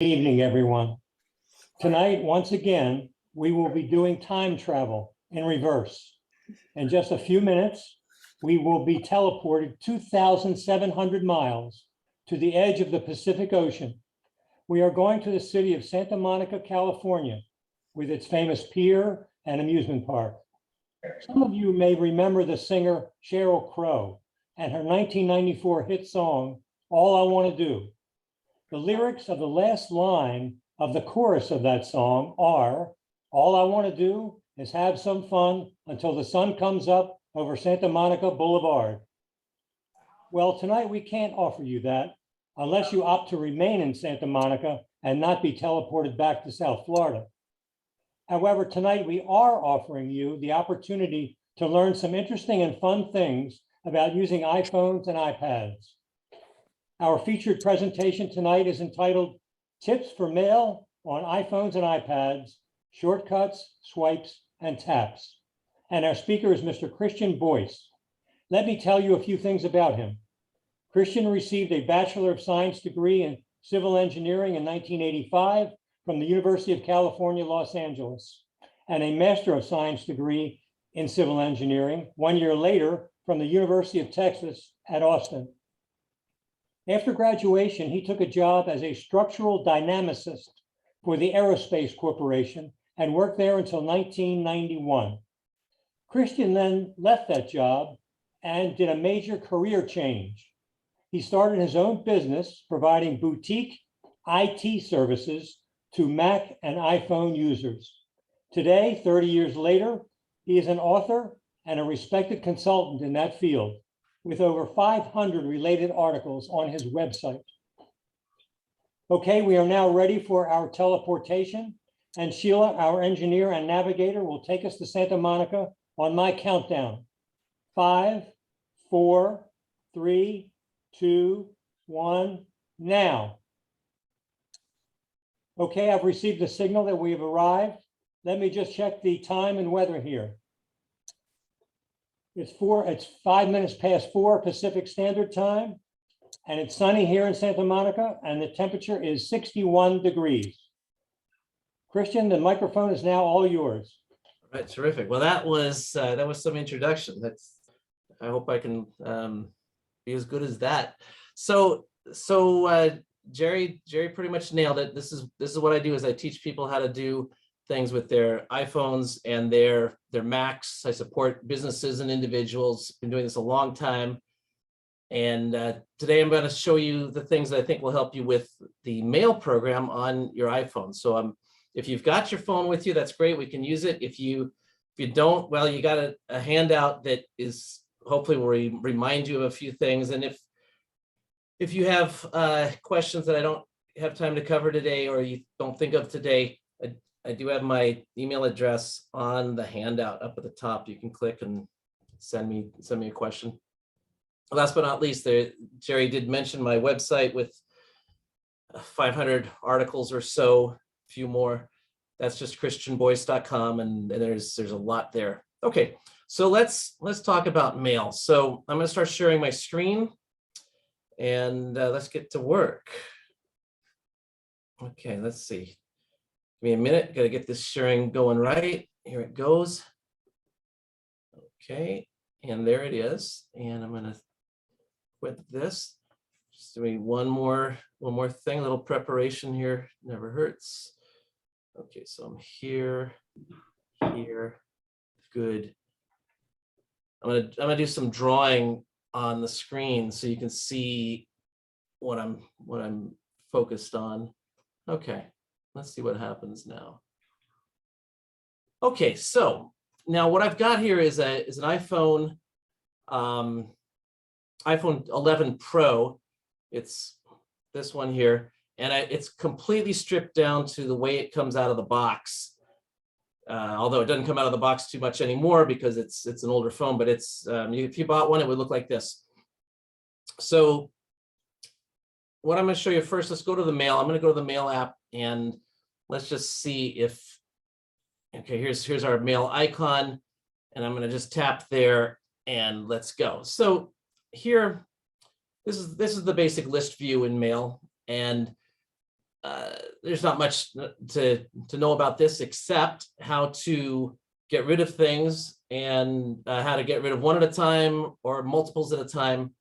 Evening, everyone. Tonight, once again, we will be doing time travel in reverse. In just a few minutes, we will be teleported 2,700 miles to the edge of the Pacific Ocean. We are going to the city of Santa Monica, California, with its famous pier and amusement park. Some of you may remember the singer Sheryl Crow and her 1994 hit song, All I Want to Do. The lyrics of the last line of the chorus of that song are, all I want to do is have some fun until the sun comes up over Santa Monica Boulevard. Well, tonight we can't offer you that unless you opt to remain in Santa Monica and not be teleported back to South Florida. However, tonight we are offering you the opportunity to learn some interesting and fun things about using iPhones and iPads. Our featured presentation tonight is entitled Tips for Mail on iPhones and iPads, Shortcuts, Swipes, and Taps. And our speaker is Mr. Christian Boyce. Let me tell you a few things about him. Christian received a Bachelor of Science degree in Civil Engineering in 1985 from the University of California, Los Angeles, and a Master of Science degree in Civil Engineering 1 year later from the University of Texas at Austin. After graduation, he took a job as a structural dynamicist for the Aerospace Corporation and worked there until 1991. Christian then left that job and did a major career change. He started his own business providing boutique IT services to Mac and iPhone users. Today, 30 years later, he is an author and a respected consultant in that field, with over 500 related articles on his website. Okay, we are now ready for our teleportation, and Sheila, our engineer and navigator, will take us to Santa Monica on my countdown. 5, 4, 3, 2, 1, now. Okay, I've received the signal that we have arrived. Let me just check the time and weather here. It's 5 minutes past 4 Pacific Standard Time, and it's sunny here in Santa Monica, and the temperature is 61 degrees. Christian, the microphone is now all yours. All right, terrific. Well, that was some introduction. I hope I can be as good as that. So Jerry pretty much nailed it. This is what I do, is I teach people how to do things with their iPhones and their Macs. I support businesses and individuals. Been doing this a long time. And today I'm going to show you the things that I think will help you with the mail program on your iPhone. So if you've got your phone with you, that's great. We can use it. If you don't, well, you got a handout that is hopefully will remind you of a few things. And if you have questions that I don't have time to cover today, or you don't think of today, I do have my email address on the handout up at the top. You can click and send me a question. Last but not least, Jerry did mention my website with 500 articles or so, a few more. That's just christianboyce.com, and there's a lot there. Okay, so let's talk about mail. So I'm going to start sharing my screen, and let's get to work. Okay, let's see. Give me a minute, got to get this sharing going right. Here it goes. Okay, and there it is. And I'm gonna quit this. Just doing one more thing, a little preparation here, never hurts. Okay, so I'm here, good. I'm gonna do some drawing on the screen so you can see what I'm focused on. Okay. Let's see what happens now. Okay, so now what I've got here is an iPhone 11 Pro. It's this one here, and it's completely stripped down to the way it comes out of the box. Although it doesn't come out of the box too much anymore because it's an older phone, but it's if you bought one, it would look like this. So what I'm going to show you first, let's go to the mail. I'm going to go to the mail app, and let's just see if, okay, here's our mail icon, and I'm going to just tap there and let's go. So here, this is the basic list view in mail, and there's not much to know about this except how to get rid of things and how to get rid of one at a time or multiples at a time.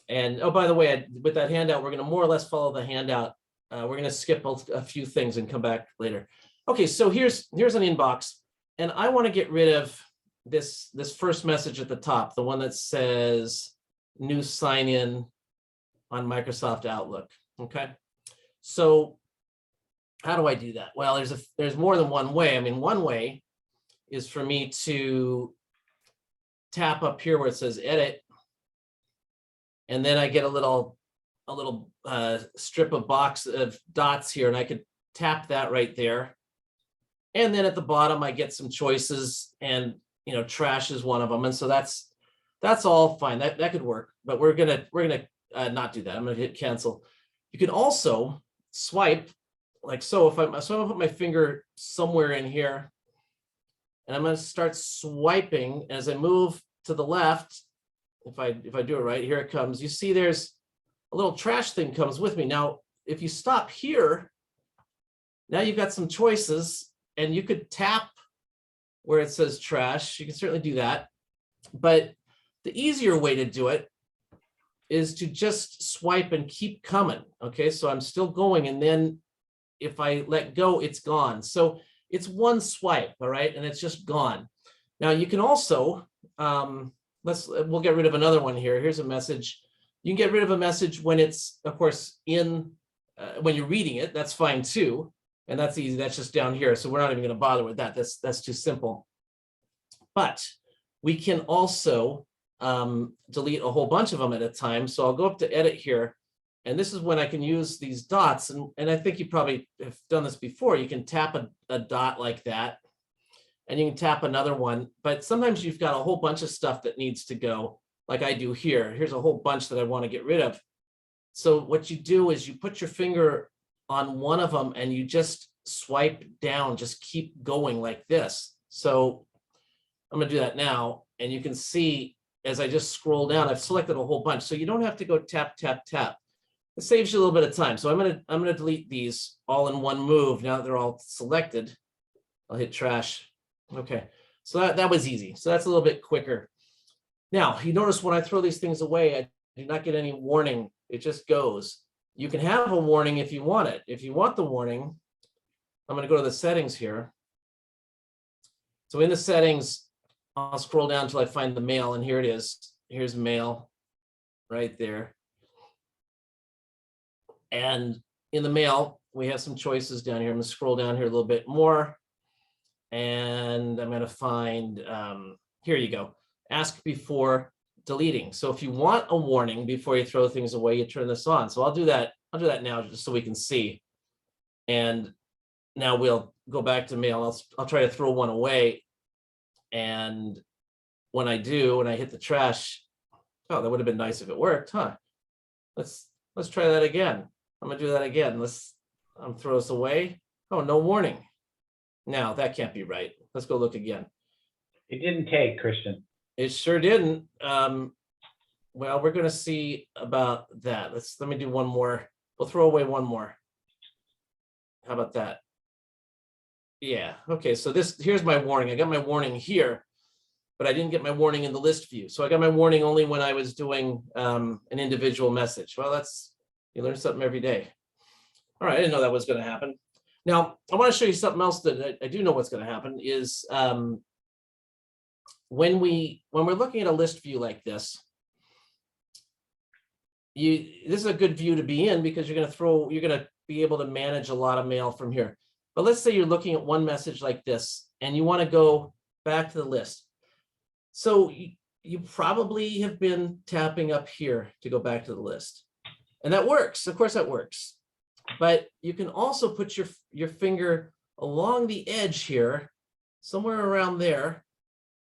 And oh, by the way, with that handout, we're going to more or less follow the handout. We're going to skip a few things and come back later. Okay, so here's an inbox, and I want to get rid of this first message at the top, the one that says new sign in on Microsoft Outlook. Okay, so how do I do that? Well, there's more than one way. I mean, one way is for me to tap up here where it says edit, and then I get a little strip of box of dots here, and I could tap that right there. And then at the bottom, I get some choices, and trash is one of them. And so that's all fine. That could work, but we're gonna not do that. I'm gonna hit cancel. You can also swipe like so. I'm gonna put my finger somewhere in here, and I'm gonna start swiping as I move to the left. If I do it right, here it comes. You see there's a little trash thing comes with me. Now, if you stop here, now you've got some choices, and you could tap where it says trash. You can certainly do that. But the easier way to do it is to just swipe and keep coming. Okay, so I'm still going, and then if I let go, it's gone. So it's one swipe, all right, and it's just gone. Now you can also, we'll get rid of another one here. Here's a message. You can get rid of a message when it's, of course, when you're reading it. That's fine too, and that's easy. That's just down here. So we're not even going to bother with that. That's too simple. But we can also delete a whole bunch of them at a time. So I'll go up to edit here, and this is when I can use these dots. And I think you probably have done this before. You can tap a dot like that, and you can tap another one. But sometimes you've got a whole bunch of stuff that needs to go, like I do here. Here's a whole bunch that I want to get rid of. So what you do is you put your finger on one of them, and you just swipe down, just keep going like this. So I'm going to do that now, and you can see as I just scroll down, I've selected a whole bunch. So you don't have to go tap, tap, tap. It saves you a little bit of time. So I'm going to delete these all in one move. Now that they're all selected, I'll hit trash. Okay, so that was easy. So that's a little bit quicker. Now, you notice when I throw these things away, I do not get any warning. It just goes. You can have a warning if you want it. If you want the warning, I'm going to go to the settings here. So in the settings, I'll scroll down until I find the mail, and here it is. Here's mail right there. And in the mail, we have some choices down here. I'm going to scroll down here a little bit more, and I'm going to find, here you go, ask before deleting. So if you want a warning before you throw things away, you turn this on. So I'll do that now just so we can see. And now we'll go back to mail. I'll try to throw one away. And when I do, when I hit the trash, oh, that would have been nice if it worked, huh? Let's try that again. I'm gonna do that again. Let's throw this away. Oh, no warning. Now that can't be right. Let's go look again. It didn't take, Christian. It sure didn't. Well, we're gonna see about that. Let me do one more. We'll throw away one more. How about that? Yeah, okay, so here's my warning. I got my warning here, but I didn't get my warning in the list view. So I got my warning only when I was doing an individual message. Well, you learn something every day. All right, I didn't know that was gonna happen. Now, I wanna show you something else that I do know what's gonna happen is when we're looking at a list view like this, this is a good view to be in because you're gonna be able to manage a lot of mail from here. But let's say you're looking at one message like this and you want to go back to the list. So you probably have been tapping up here to go back to the list. And that works. Of course that works. But you can also put your finger along the edge here, somewhere around there,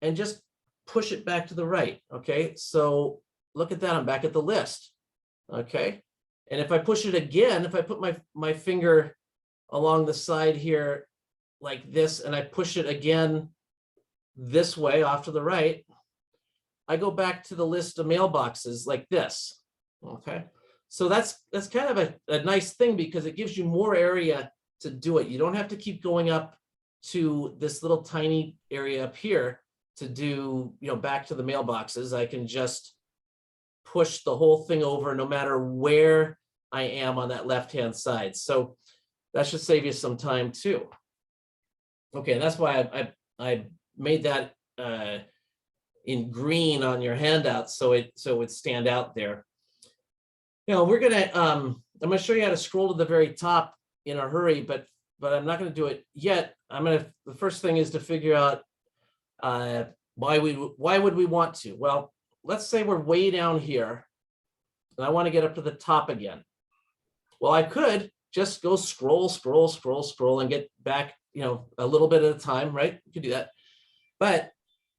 and just push it back to the right. Okay, so look at that. I'm back at the list. Okay, and if I push it again, if I put my finger along the side here like this, and I push it again this way off to the right, I go back to the list of mailboxes like this. Okay, So that's kind of a nice thing because it gives you more area to do it. You don't have to keep going up to this little tiny area up here to do, back to the mailboxes. I can just push the whole thing over no matter where I am on that left-hand side. So that should save you some time too. Okay, and that's why I made that in green on your handout so it would stand out there. We're gonna I'm gonna show you how to scroll to the very top in a hurry, but I'm not gonna do it yet. The first thing is to figure out why would we want to? Well, let's say we're way down here and I want to get up to the top again. Well, I could just go scroll and get back, a little bit at a time, right? You could do that. But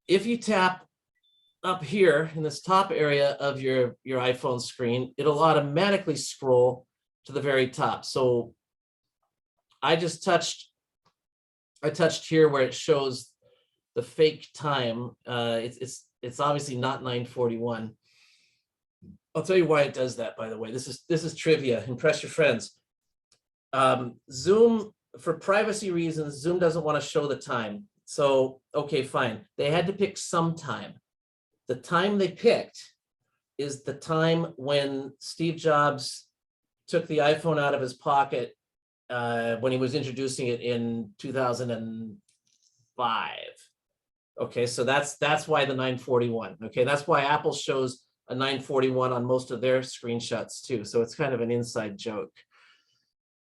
if you tap up here in this top area of your iPhone screen, it'll automatically scroll to the very top. So I touched here where it shows the fake time. It's obviously not 9:41. I'll tell you why it does that, by the way. This is trivia. Impress your friends. Zoom, for privacy reasons, Zoom doesn't want to show the time. So, okay, fine. They had to pick some time. The time they picked is the time when Steve Jobs took the iPhone out of his pocket when he was introducing it in 2005. Okay, so that's why the 9:41. Okay, that's why Apple shows a 9:41 on most of their screenshots too. So it's kind of an inside joke.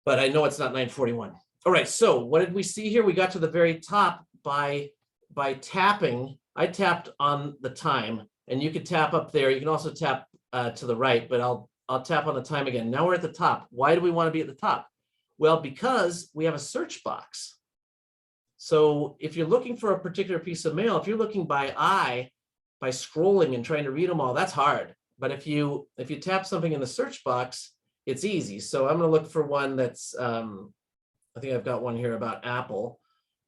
But I know it's not 9:41. All right, so what did we see here? We got to the very top by tapping. I tapped on the time, and you could tap up there. You can also tap to the right, but I'll tap on the time again. Now we're at the top. Why do we want to be at the top? Well, because we have a search box. So if you're looking for a particular piece of mail, if you're looking by eye, by scrolling and trying to read them all, that's hard. But if you tap something in the search box, it's easy. So I'm going to look for one that's, I think I've got one here about Apple,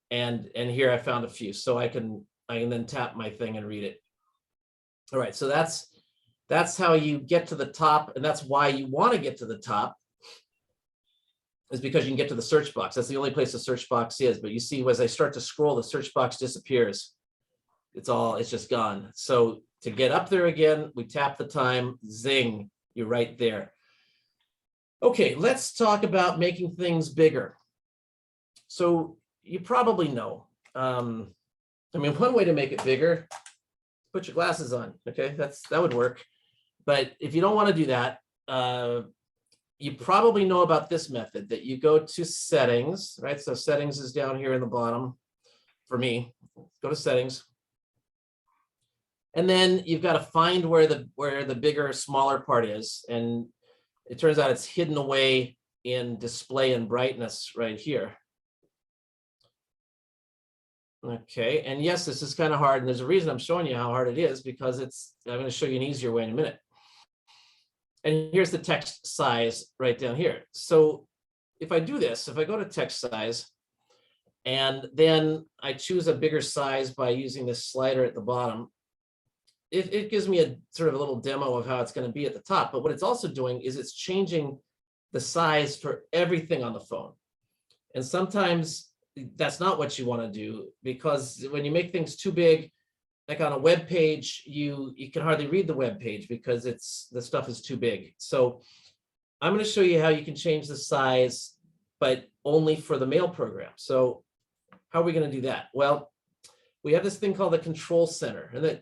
and here I found a few. So I can then tap my thing and read it. All right, so that's how you get to the top, and that's why you want to get to the top, is because you can get to the search box. That's the only place the search box is. But you see, as I start to scroll, the search box disappears. It's just gone. So to get up there again, we tap the time, zing, you're right there. Okay, let's talk about making things bigger. So you probably know, one way to make it bigger, put your glasses on, okay? That would work. But if you don't want to do that, you probably know about this method, that you go to settings, right? So settings is down here in the bottom for me. Go to settings. And then you've got to find where the bigger, smaller part is. And it turns out it's hidden away in display and brightness right here. Okay, and yes, this is kind of hard, and there's a reason I'm showing you how hard it is, because I'm going to show you an easier way in a minute. And here's the text size right down here. So if I do this, if I go to text size, and then I choose a bigger size by using this slider at the bottom, it gives me a sort of a little demo of how it's going to be at the top. But what it's also doing is it's changing the size for everything on the phone. And sometimes that's not what you want to do, because when you make things too big, like on a web page, you can hardly read the web page because the stuff is too big. So I'm going to show you how you can change the size, but only for the mail program. So how are we going to do that? Well, we have this thing called the control center, and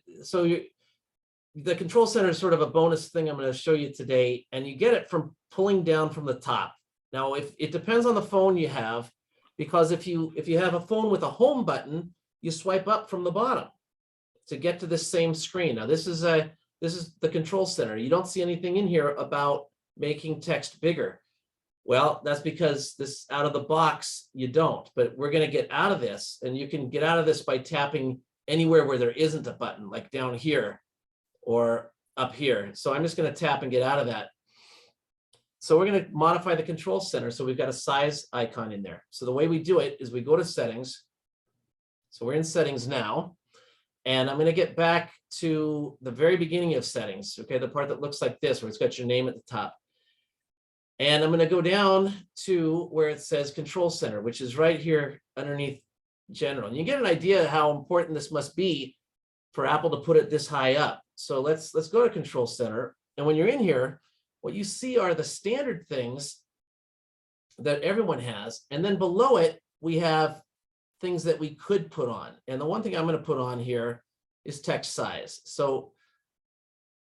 the control center is sort of a bonus thing I'm going to show you today, and you get it from pulling down from the top. Now, if it depends on the phone you have, because if you have a phone with a home button, you swipe up from the bottom to get to this same screen. Now, this is the control center. You don't see anything in here about making text bigger. Well, that's because this out of the box, you don't, but we're going to get out of this, and you can get out of this by tapping anywhere where there isn't a button, like down here or up here. So I'm just going to tap and get out of that. So we're going to modify the control center. So we've got a size icon in there. So the way we do it is we go to settings. So we're in settings now, and I'm going to get back to the very beginning of settings. Okay, the part that looks like this, where it's got your name at the top. And I'm going to go down to where it says Control Center, which is right here underneath General. And you get an idea how important this must be for Apple to put it this high up. So let's go to Control Center. And when you're in here, what you see are the standard things that everyone has. And then below it, we have things that we could put on. And the one thing I'm going to put on here is text size. So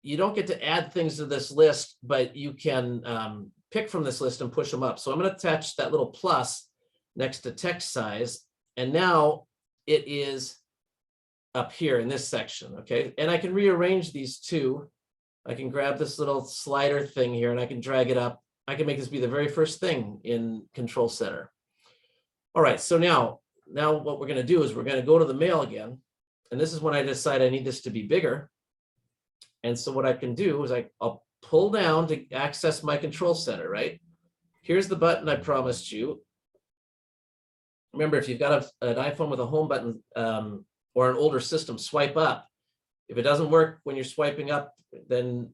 you don't get to add things to this list, but you can pick from this list and push them up. So I'm going to attach that little plus next to text size. And now it is up here in this section, okay? And I can rearrange these two. I can grab this little slider thing here and I can drag it up. I can make this be the very first thing in Control Center. All right, so now what we're gonna do is we're gonna go to the mail again. And this is when I decide I need this to be bigger. And so what I can do is I'll pull down to access my Control Center, right? Here's the button I promised you. Remember, if you've got an iPhone with a home button or an older system, swipe up. If it doesn't work when you're swiping up, then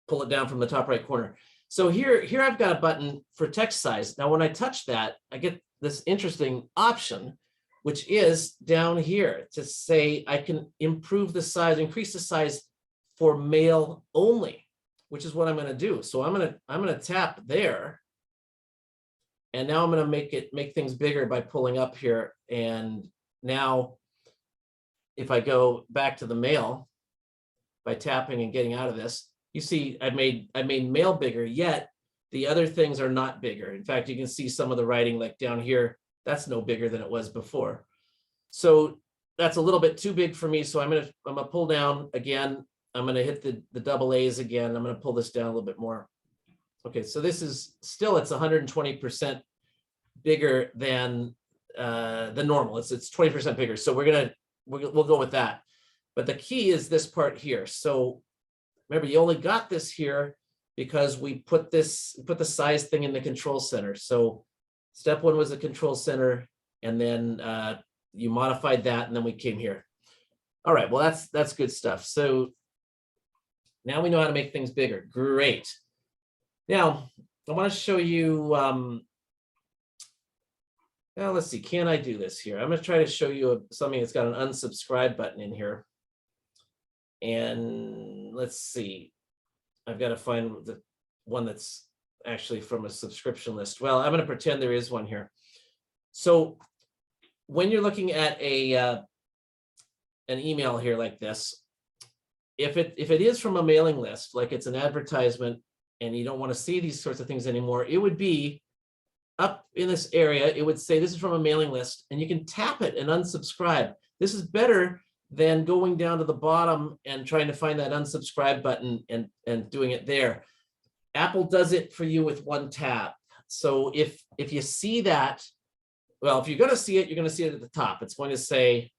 pull it down from the top right corner. So here I've got a button for text size. Now, when I touch that, I get this interesting option, which is down here to say I can improve the size, increase the size for mail only, which is what I'm going to do. So I'm going to tap there. And now I'm going to make things bigger by pulling up here. And now if I go back to the mail by tapping and getting out of this, you see I made mail bigger, yet the other things are not bigger. In fact, you can see some of the writing like down here, that's no bigger than it was before. So that's a little bit too big for me. So I'm gonna pull down again. I'm gonna hit the double A's again. I'm gonna pull this down a little bit more. Okay, so this is still, it's 120% bigger than the normal. It's 20% bigger. So we'll go with that. But the key is this part here. So remember, you only got this here because we put the size thing in the Control Center. So step one was the Control Center, and then you modified that, and then we came here. All right, well, that's good stuff. So now we know how to make things bigger. Great. Now, I want to show you, now let's see, can I do this here? I'm going to try to show you something that's got an unsubscribe button in here. And let's see, I've got to find the one that's actually from a subscription list. Well, I'm going to pretend there is one here. So when you're looking at an email here like this, if it is from a mailing list, like it's an advertisement and you don't want to see these sorts of things anymore, it would be up in this area. It would say this is from a mailing list, and you can tap it and unsubscribe. This is better than going down to the bottom and trying to find that unsubscribe button and doing it there. Apple does it for you with one tap. So if you see that, well, if you're going to see it, you're going to see it at the top. It's going to say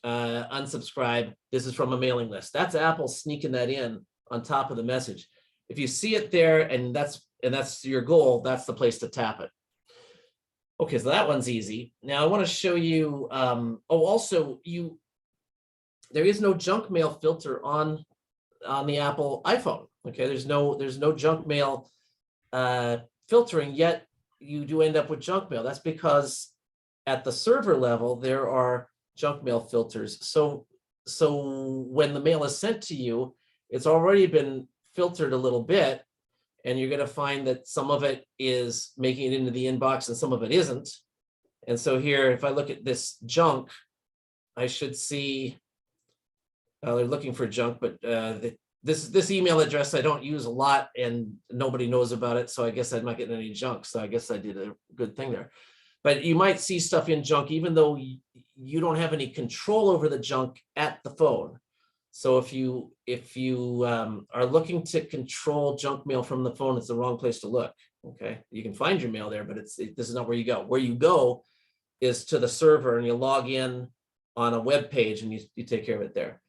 unsubscribe. This is from a mailing list. That's Apple sneaking that in on top of the message. If you see it there and that's your goal, that's the place to tap it. Okay, so that one's easy. Now I want to show you, also there is no junk mail filter on the Apple iPhone. Okay, there's no junk mail filtering, yet you do end up with junk mail. That's because at the server level, there are junk mail filters. So when the mail is sent to you, it's already been filtered a little bit, and you're going to find that some of it is making it into the inbox and some of it isn't. And so here, if I look at this junk, I should see, they're looking for junk, but this email address I don't use a lot and nobody knows about it. So I guess I'm not getting any junk. So I guess I did a good thing there. But you might see stuff in junk, even though you don't have any control over the junk at the phone. So if you are looking to control junk mail from the phone, it's the wrong place to look. Okay, you can find your mail there, but this is not where you go. Where you go is to the server, and you log in on a web page, and you take care of it there.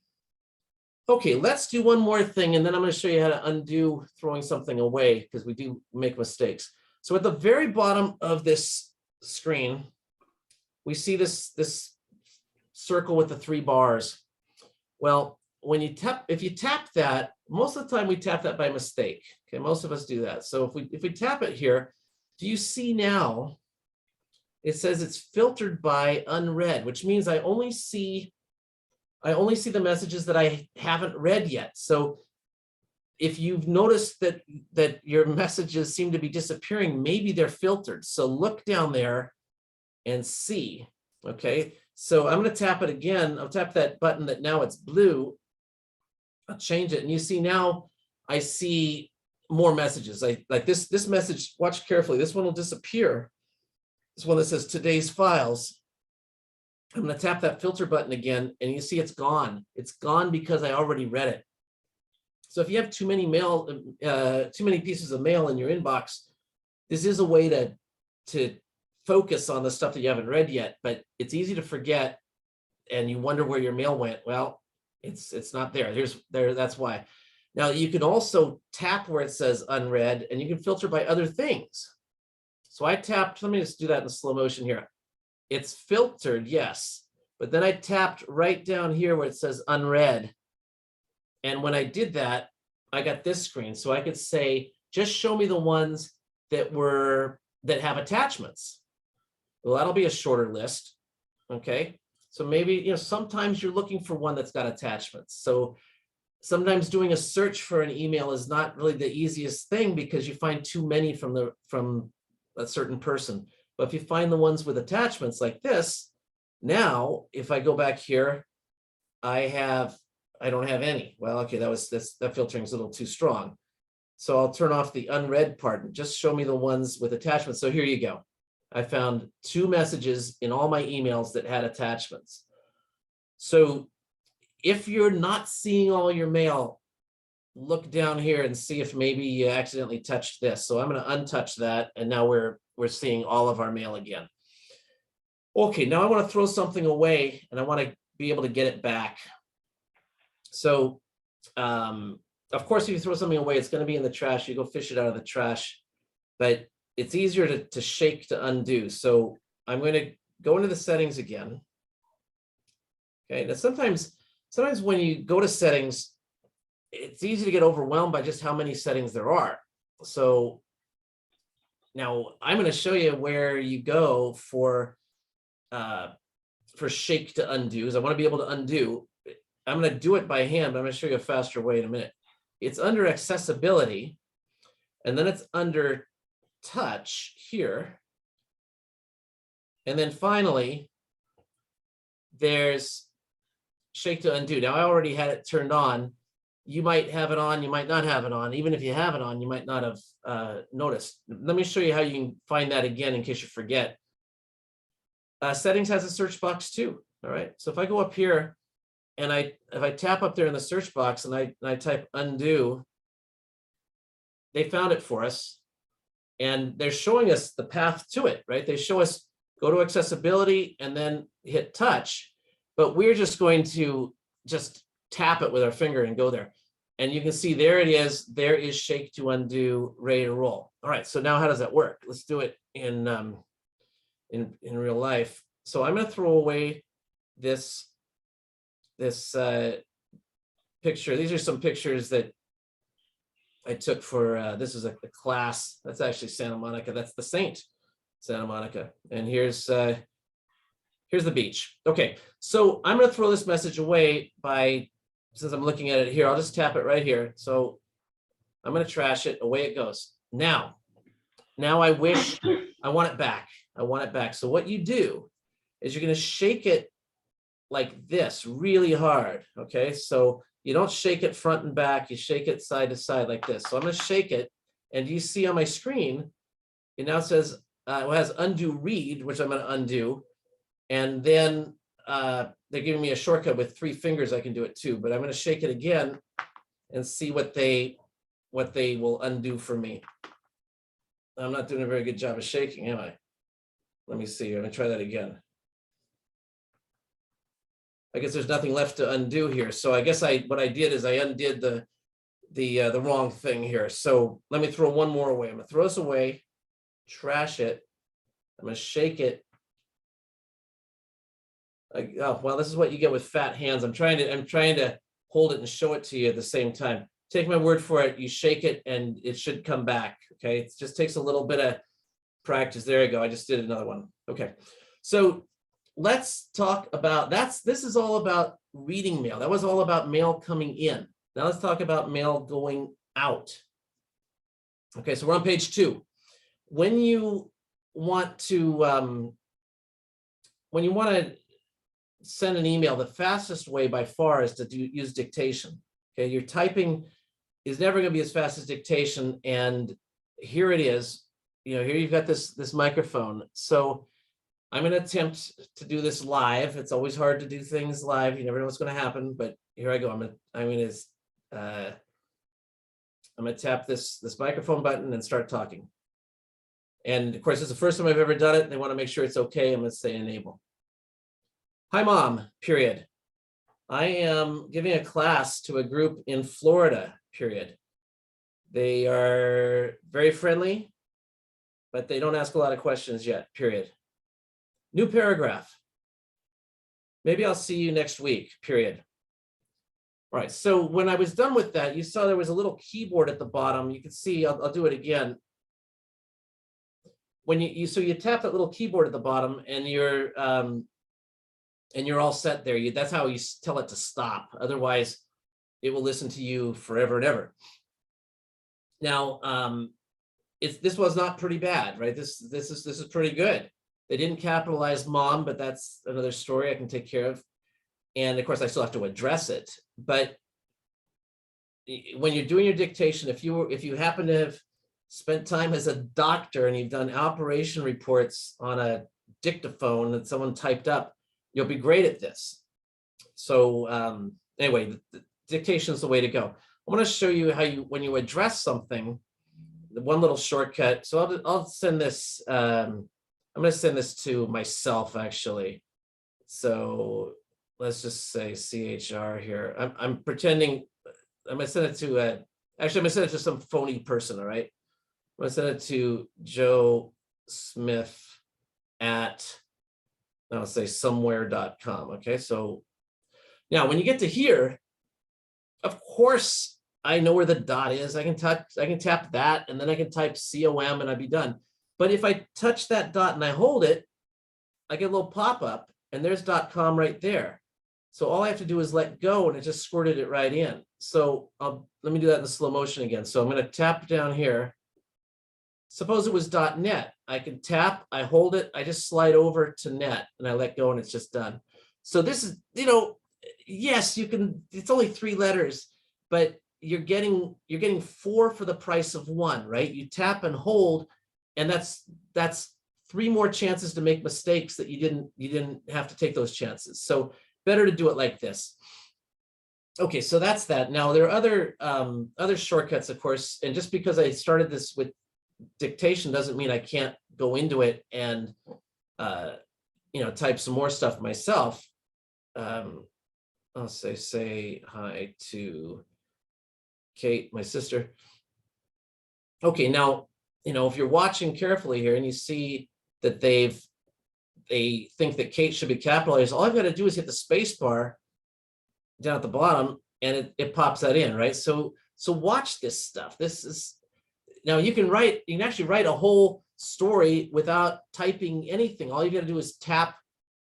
Okay, let's do one more thing, and then I'm going to show you how to undo throwing something away, because we do make mistakes. So at the very bottom of this screen, we see this circle with the 3 bars. Well, when you tap, if you tap that, most of the time we tap that by mistake. Okay, most of us do that. So if we tap it here, do you see now? It says it's filtered by unread, which means I only see the messages that I haven't read yet. So if you've noticed that your messages seem to be disappearing, maybe they're filtered. So look down there and see. Okay, so I'm going to tap it again. I'll tap that button that now it's blue. I'll change it, and you see now I see more messages. Like this message. Watch carefully. This one will disappear. This one that says today's files. I'm going to tap that filter button again, and you see it's gone. It's gone because I already read it. So if you have too many pieces of mail in your inbox, this is a way to focus on the stuff that you haven't read yet. But it's easy to forget, and you wonder where your mail went. Well, it's not there. That's why. Now you can also tap where it says unread, and you can filter by other things. So I tapped, let me just do that in slow motion here. It's filtered, yes, but then I tapped right down here where it says unread. And when I did that, I got this screen. So I could say, just show me the ones that have attachments. Well, that'll be a shorter list. Okay. So maybe, sometimes you're looking for one that's got attachments. So sometimes doing a search for an email is not really the easiest thing because you find too many from a certain person. But if you find the ones with attachments like this, now if I go back here, I don't have any. Well, okay, that filtering is a little too strong. So I'll turn off the unread part and just show me the ones with attachments. So here you go. I found 2 messages in all my emails that had attachments. So if you're not seeing all your mail, look down here and see if maybe you accidentally touched this. So I'm going to untouch that, and now we're seeing all of our mail again. Okay, now I want to throw something away, and I want to be able to get it back. So, of course, if you throw something away, it's going to be in the trash. You go fish it out of the trash, but it's easier to shake to undo. So I'm going to go into the settings again. Okay, now sometimes when you go to settings, it's easy to get overwhelmed by just how many settings there are. So now I'm going to show you where you go for shake to undo. I want to be able to undo. I'm going to do it by hand, but I'm going to show you a faster way in a minute. It's under accessibility, and then it's under touch here. And then finally, there's shake to undo. Now I already had it turned on. You might have it on, you might not have it on. Even if you have it on, you might not have noticed. Let me show you how you can find that again in case you forget. Settings has a search box too. All right. So if I go up here and if I tap up there in the search box and I type undo, they found it for us. And they're showing us the path to it, right? They show us go to accessibility and then hit touch, but we're just going to just tap it with our finger and go there. And you can see there it is. There is shake to undo, ready to roll. All right, so now how does that work? Let's do it in real life. So I'm going to throw away this picture. These are some pictures that I took for this is a class. That's actually Santa Monica. That's the Saint Santa Monica. And here's the beach. Okay, so I'm going to throw this message away by, since I'm looking at it here, I'll just tap it right here. So I'm going to trash it. Away it goes. Now I wish I want it back. I want it back. So what you do is you're going to shake it like this really hard. Okay, so you don't shake it front and back. You shake it side to side like this. So I'm going to shake it. And you see on my screen, it now says, it has undo read, which I'm going to undo. And then they're giving me a shortcut with 3 fingers. I can do it too, but I'm going to shake it again and see what they will undo for me. I'm not doing a very good job of shaking, am I? Let me see. I'm going to try that again. I guess there's nothing left to undo here. So I guess what I did is I undid the wrong thing here. So let me throw one more away. I'm going to throw this away, trash it. I'm going to shake it. Oh, well, this is what you get with fat hands. I'm trying to hold it and show it to you at the same time. Take my word for it, you shake it and it should come back, okay? It just takes a little bit of practice. There you go, I just did another one. Okay, so let's talk about, this is all about reading mail. That was all about mail coming in. Now let's talk about mail going out. Okay, so we're on page 2. When you want to send an email, the fastest way by far is to use dictation. Okay, your typing is never going to be as fast as dictation. And here it is. Here you've got this microphone. So I'm going to attempt to do this live. It's always hard to do things live. You never know what's going to happen. But here I go. I'm going to tap this microphone button and start talking. And of course, it's the first time I've ever done it. They want to make sure it's okay. I'm going to say enable. Hi, Mom, period. I am giving a class to a group in Florida, period. They are very friendly, but they don't ask a lot of questions yet, period. New paragraph. Maybe I'll see you next week, period. All right, so when I was done with that, you saw there was a little keyboard at the bottom. You can see, I'll do it again. When you tap that little keyboard at the bottom and you're all set there. That's how you tell it to stop. Otherwise, it will listen to you forever and ever. Now, this was not pretty bad, right? This is pretty good. They didn't capitalize mom, but that's another story I can take care of. And of course, I still have to address it. But when you're doing your dictation, if you happen to have spent time as a doctor and you've done operation reports on a dictaphone that someone typed up, you'll be great at this. So anyway, the dictation is the way to go. I want to show you how when you address something, the one little shortcut. So I'll send this. I'm going to send this to myself actually. So let's just say CHR here. I'm pretending. I'm going to send it to actually I'm going to send it to some phony person. All right. I'm going to send it to Joe Smith at, I'll say somewhere.com. Okay, so now when you get to here, of course, I know where the dot is. I can tap that, and then I can type COM and I'd be done. But if I touch that dot and I hold it, I get a little pop-up and there's .com right there. So all I have to do is let go and it just squirted it right in. So let me do that in slow motion again. So I'm going to tap down here. Suppose it was .net. I can tap, I hold it, I just slide over to net and I let go and it's just done. So this is, yes, you can, it's only 3 letters, but you're getting 4 for the price of 1, right? You tap and hold, and that's 3 more chances to make mistakes that you didn't have to take those chances. So better to do it like this. Okay, so that's that. Now there are other shortcuts, of course, and just because I started this with dictation doesn't mean I can't go into it and type some more stuff myself. I'll say hi to Kate, my sister. Okay, now if you're watching carefully here and you see that they think that Kate should be capitalized, all I've got to do is hit the space bar down at the bottom and it pops that in, right? So watch this stuff. This is, now you can actually write a whole story without typing anything. All you got to do is tap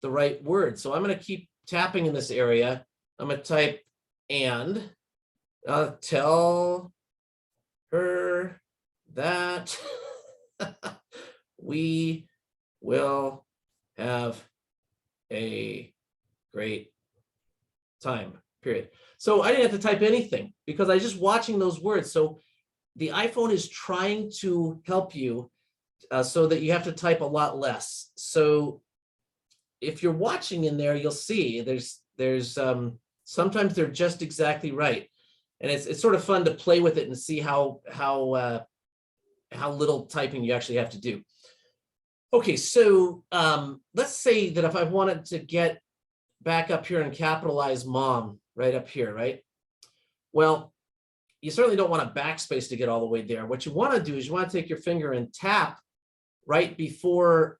the right word. So I'm going to keep tapping in this area. I'm going to type and tell her that we will have a great time, period. So I didn't have to type anything because I was just watching those words. So the iPhone is trying to help you so that you have to type a lot less. So if you're watching in there, you'll see there's sometimes they're just exactly right. And it's sort of fun to play with it and see how little typing you actually have to do. Okay, so let's say that if I wanted to get back up here and capitalize mom right up here, right? Well, you certainly don't want a backspace to get all the way there. What you want to do is you want to take your finger and tap right before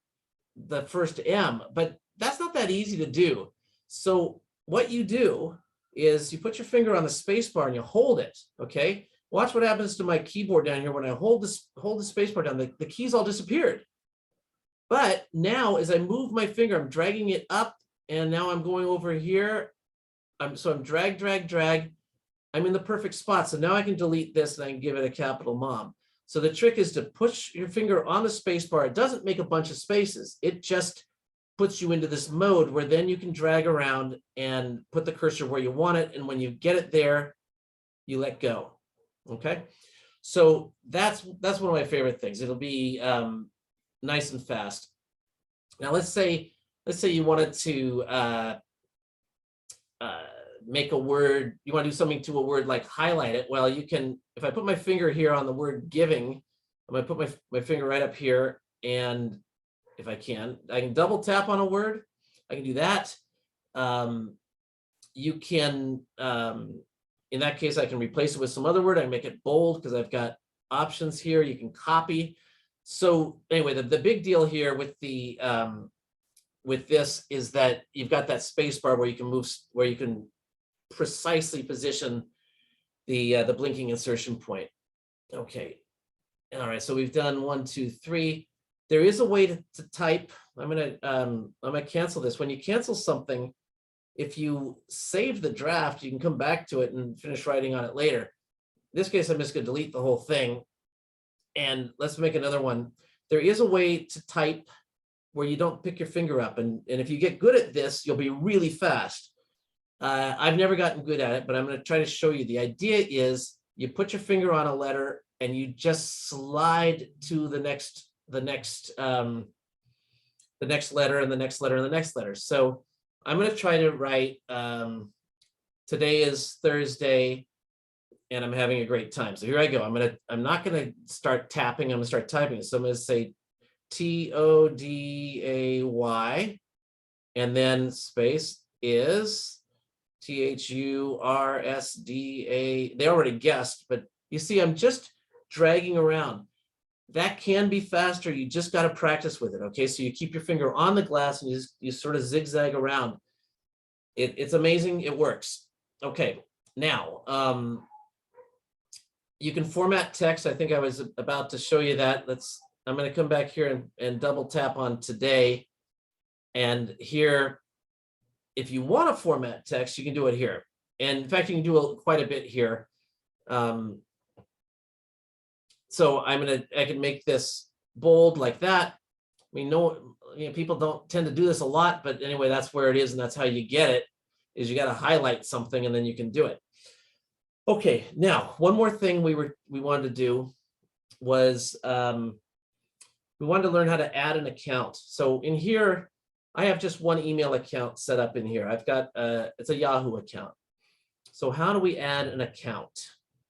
the first M, but that's not that easy to do. So what you do is you put your finger on the space bar and you hold it, okay? Watch what happens to my keyboard down here when I hold the space bar down, the keys all disappeared. But now as I move my finger, I'm dragging it up, and now I'm going over here. So I'm drag, drag, drag. I'm in the perfect spot. So now I can delete this and I can give it a capital Mom. So the trick is to push your finger on the space bar. It doesn't make a bunch of spaces. It just puts you into this mode where then you can drag around and put the cursor where you want it. And when you get it there, you let go. Okay. So that's one of my favorite things. It'll be nice and fast. Now let's say you wanted to make a word, you want to do something to a word like highlight it. Well, you can, if I put my finger here on the word giving, I'm going to put my finger right up here, and if I can double tap on a word. I can do that. You can, in that case, I can replace it with some other word. I can make it bold because I've got options here. You can copy. So anyway, the big deal here with the with this is that you've got that space bar where you can move, where you can precisely position the blinking insertion point. Okay. All right. So we've done 1, 2, 3. There is a way to type. I'm gonna cancel this. When you cancel something, if you save the draft, you can come back to it and finish writing on it later. In this case, I'm just gonna delete the whole thing. And let's make another one. There is a way to type where you don't pick your finger up. And if you get good at this, you'll be really fast. I've never gotten good at it, but I'm going to try to show you. The idea is you put your finger on a letter and you just slide to the next letter and the next letter and the next letter. So I'm going to try to write, today is Thursday and I'm having a great time. So here I go. I'm not going to start tapping. I'm going to start typing. So I'm going to say TODAY and then space is THURSDA. They already guessed, but you see, I'm just dragging around. That can be faster. You just got to practice with it. Okay, so you keep your finger on the glass and you sort of zigzag around. It's amazing. It works. Okay, now you can format text. I think I was about to show you that. I'm going to come back here and double tap on today. And here, if you want to format text, you can do it here. And in fact, you can do quite a bit here. So I can make this bold like that. I mean, people don't tend to do this a lot, but anyway, that's where it is. And that's how you get it, is you got to highlight something and then you can do it. Okay, now one more thing we wanted to do was we wanted to learn how to add an account. So in here, I have just one email account set up in here. I've got it's a Yahoo account. So how do we add an account?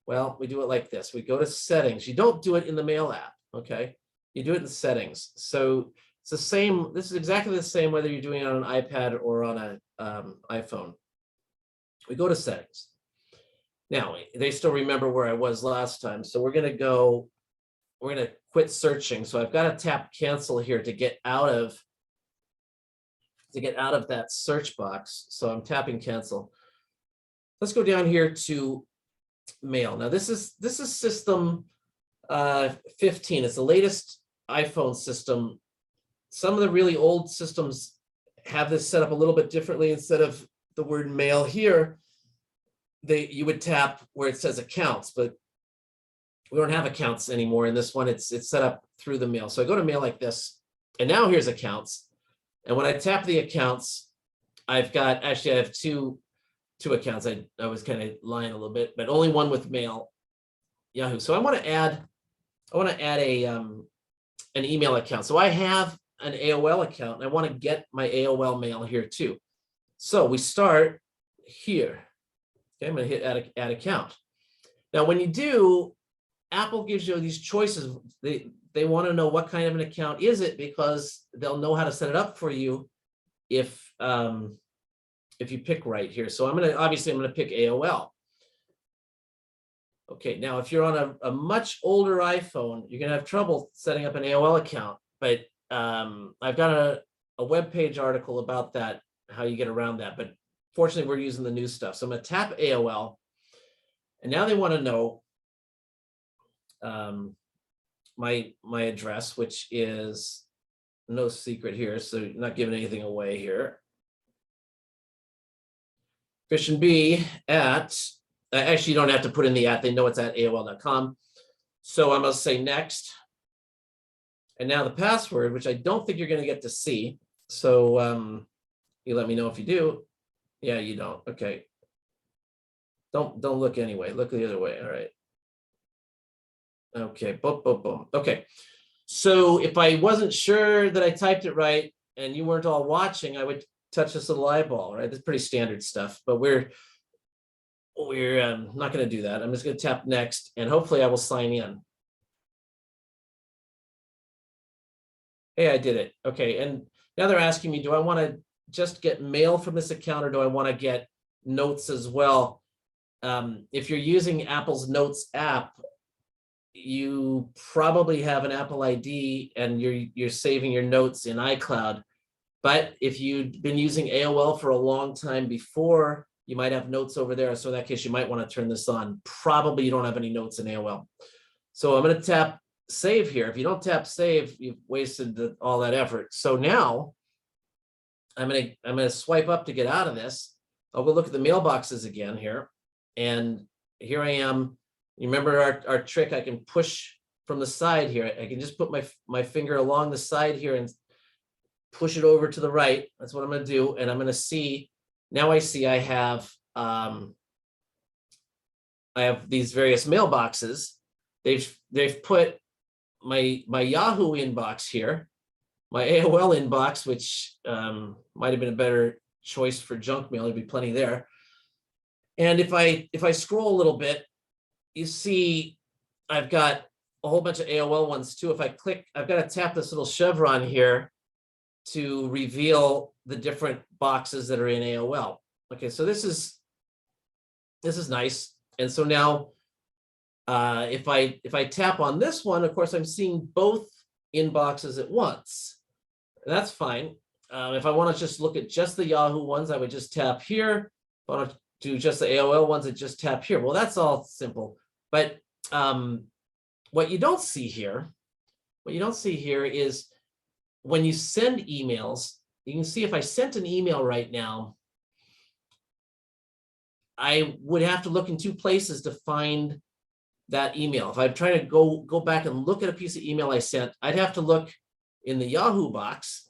Well, we do it like this. We go to settings. You don't do it in the Mail app, okay? You do it in settings. So it's the same. This is exactly the same whether you're doing it on an iPad or on an iPhone. We go to settings. Now, they still remember where I was last time. So we're going to quit searching. So I've got to tap cancel here to get out of that search box. So I'm tapping cancel. Let's go down here to Mail. Now this is system 15. It's the latest iPhone system. Some of the really old systems have this set up a little bit differently. Instead of the word mail here, you would tap where it says accounts, but we don't have accounts anymore in this one. It's set up through the Mail. So I go to Mail like this, and now here's accounts. And when I tap the accounts, I have two accounts. I was kind of lying a little bit, but only one with Mail, Yahoo. So I want to add an email account. So I have an AOL account and I want to get my AOL mail here too. So we start here. Okay, I'm going to hit add account. Now, when you do, Apple gives you these choices. They want to know what kind of an account is it, because they'll know how to set it up for you if you pick right here. So I'm going to pick AOL. Okay, now if you're on a much older iPhone, you're going to have trouble setting up an AOL account. But I've got a web page article about that, how you get around that. But fortunately, we're using the new stuff. So I'm going to tap AOL. And now they want to know my address, which is no secret here. So you're not giving anything away here. Christian B at, actually, you don't have to put in the at, they know it's at AOL.com. So I'm going to say next. And now the password, which I don't think you're going to get to see. So you let me know if you do. Yeah, you don't. Okay. Don't look anyway. Look the other way. All right. Okay. Boom, boom, boom. Okay. So if I wasn't sure that I typed it right and you weren't all watching, I would touch this little eyeball, right? That's pretty standard stuff, but we're not going to do that. I'm just going to tap next and hopefully I will sign in. Hey, I did it. Okay. And now they're asking me, do I want to just get mail from this account or do I want to get notes as well? If you're using Apple's Notes app, you probably have an Apple ID and you're saving your notes in iCloud. But if you've been using AOL for a long time before, you might have notes over there. So in that case, you might want to turn this on. Probably you don't have any notes in AOL. So I'm going to tap save here. If you don't tap save, you've wasted all that effort. So now I'm gonna swipe up to get out of this. I'll go look at the mailboxes again here. And here I am. You remember our trick, I can push from the side here. I can just put my finger along the side here and push it over to the right. That's what I'm gonna do. And I'm gonna see, now I see I have these various mailboxes. They've put my Yahoo inbox here, my AOL inbox, which might have been a better choice for junk mail. There'd be plenty there. And if I scroll a little bit, you see I've got a whole bunch of AOL ones too. If I click, I've got to tap this little chevron here to reveal the different boxes that are in AOL. Okay, so this is nice. And so now if I tap on this one, of course, I'm seeing both inboxes at once. And that's fine. If I want to just look at just the Yahoo ones, I would just tap here. If I want to do just the AOL ones, I just tap here. Well, that's all simple. But what you don't see here is when you send emails, you can see if I sent an email right now, I would have to look in two places to find that email. If I'm trying to go back and look at a piece of email I sent, I'd have to look in the Yahoo box.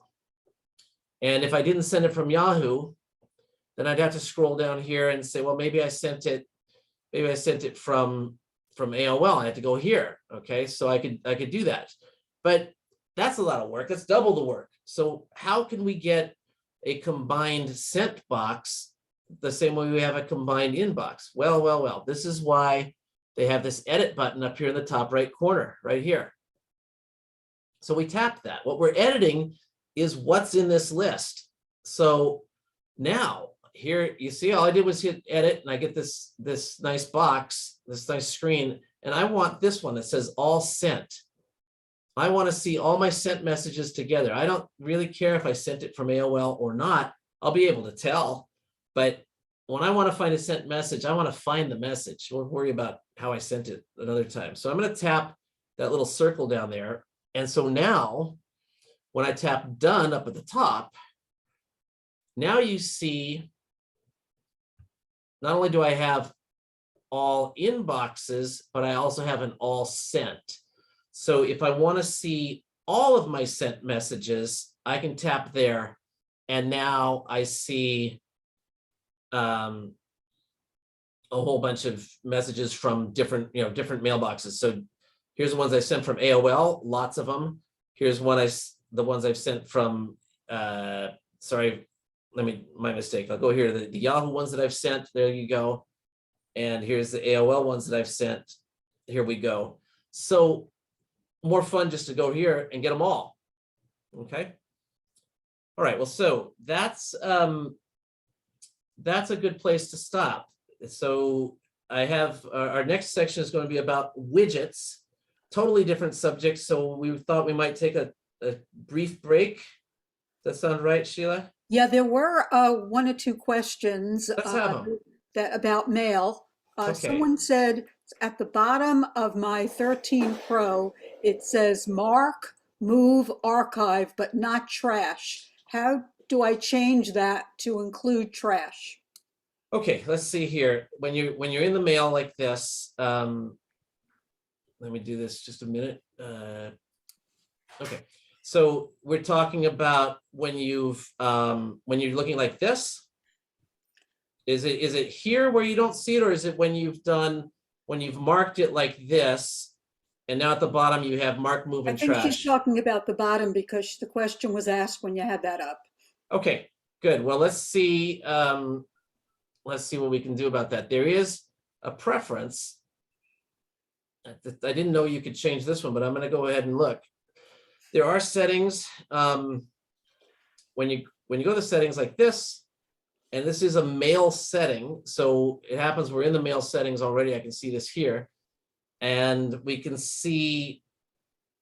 And if I didn't send it from Yahoo, then I'd have to scroll down here and say, well, maybe I sent it from AOL. I have to go here. Okay, so I could do that. But that's a lot of work. That's double the work. So how can we get a combined sent box the same way we have a combined inbox? Well, this is why they have this edit button up here in the top right corner, right here. So we tap that. What we're editing is what's in this list. So now here, you see, all I did was hit edit and I get this nice box, this nice screen. And I want this one that says all sent. I want to see all my sent messages together. I don't really care if I sent it from AOL or not. I'll be able to tell. But when I want to find a sent message, I want to find the message. We'll worry about how I sent it another time. So I'm going to tap that little circle down there. And so now when I tap done up at the top, now you see, not only do I have all inboxes, but I also have an all sent. So if I want to see all of my sent messages, I can tap there. And now I see a whole bunch of messages from different mailboxes. So here's the ones I sent from AOL, lots of them. Here's the ones I've sent from, sorry, my mistake. I'll go here, the Yahoo ones that I've sent, there you go. And here's the AOL ones that I've sent, here we go. So more fun just to go here and get them all, okay? All right, well, so that's a good place to stop. So I have, our next section is going to be about widgets, totally different subject. So we thought we might take a brief break. Does that sound right, Sheila? Yeah, there were one or two questions Let's have them. that about mail. Okay. Someone said at the bottom of my 13 Pro, it says mark, move, archive, but not trash. How do I change that to include trash? Okay, let's see here. When you're in the mail like this, let me do this just a minute. Okay, so we're talking about when you're looking like this. Is it here where you don't see it, or is it when you've marked it like this, and now at the bottom you have mark, move, I and think she's trash? talking about the bottom because the question was asked when you had that up. Okay, good. Well, let's see. Let's see what we can do about that. There is a preference. I didn't know you could change this one, but I'm going to go ahead and look. There are settings. When you go to settings like this, and this is a mail setting, so it happens we're in the mail settings already. I can see this here, and we can see.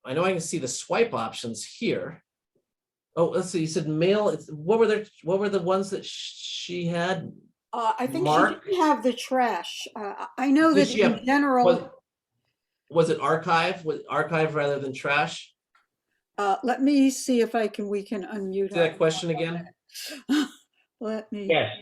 I know I can see the swipe options here. Oh, let's see. You said mail. What were the ones that she had? I think Mark? she didn't have the trash. I know Did that she in have- general, Was it archive? Was archive rather than trash? let me see if we can unmute See that her. question again? Let me. Yes,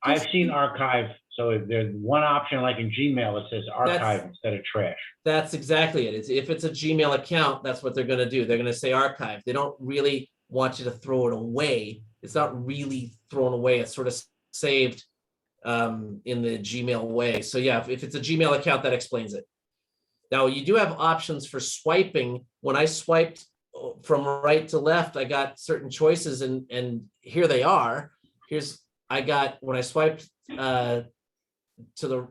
I've seen archive. So if there's one option like in Gmail, it says archive instead of trash. That's exactly it. If it's a Gmail account, that's what they're going to do. They're going to say archive. They don't really want you to throw it away. It's not really thrown away. It's sort of saved in the Gmail way. So yeah, if it's a Gmail account, that explains it. Now you do have options for swiping. When I swiped from right to left, I got certain choices, and here they are. When I swiped to the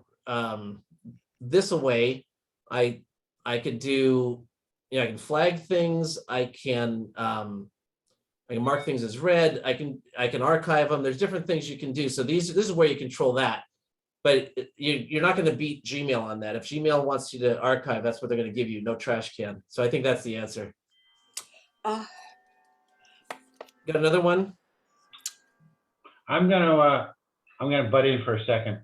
this away, I could do, I can flag things, I can mark things as red, I can archive them. There's different things you can do. So this is where you control that. But you're not going to beat Gmail on that. If Gmail wants you to archive, that's what they're going to give you, no trash can. So I think that's the answer. Got another one? I'm gonna butt in for a second.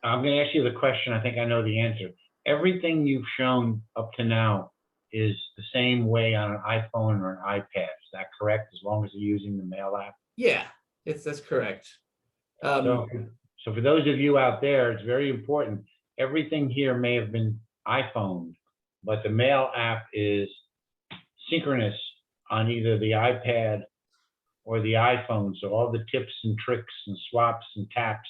I'm gonna ask you the question. I think I know the answer. Everything you've shown up to now is the same way on an iPhone or an iPad. Is that correct? As long as you're using the mail app? Yeah, that's correct. So for those of you out there, it's very important. Everything here may have been iPhone, but the mail app is synchronous on either the iPad or the iPhone. So all the tips and tricks and swaps and taps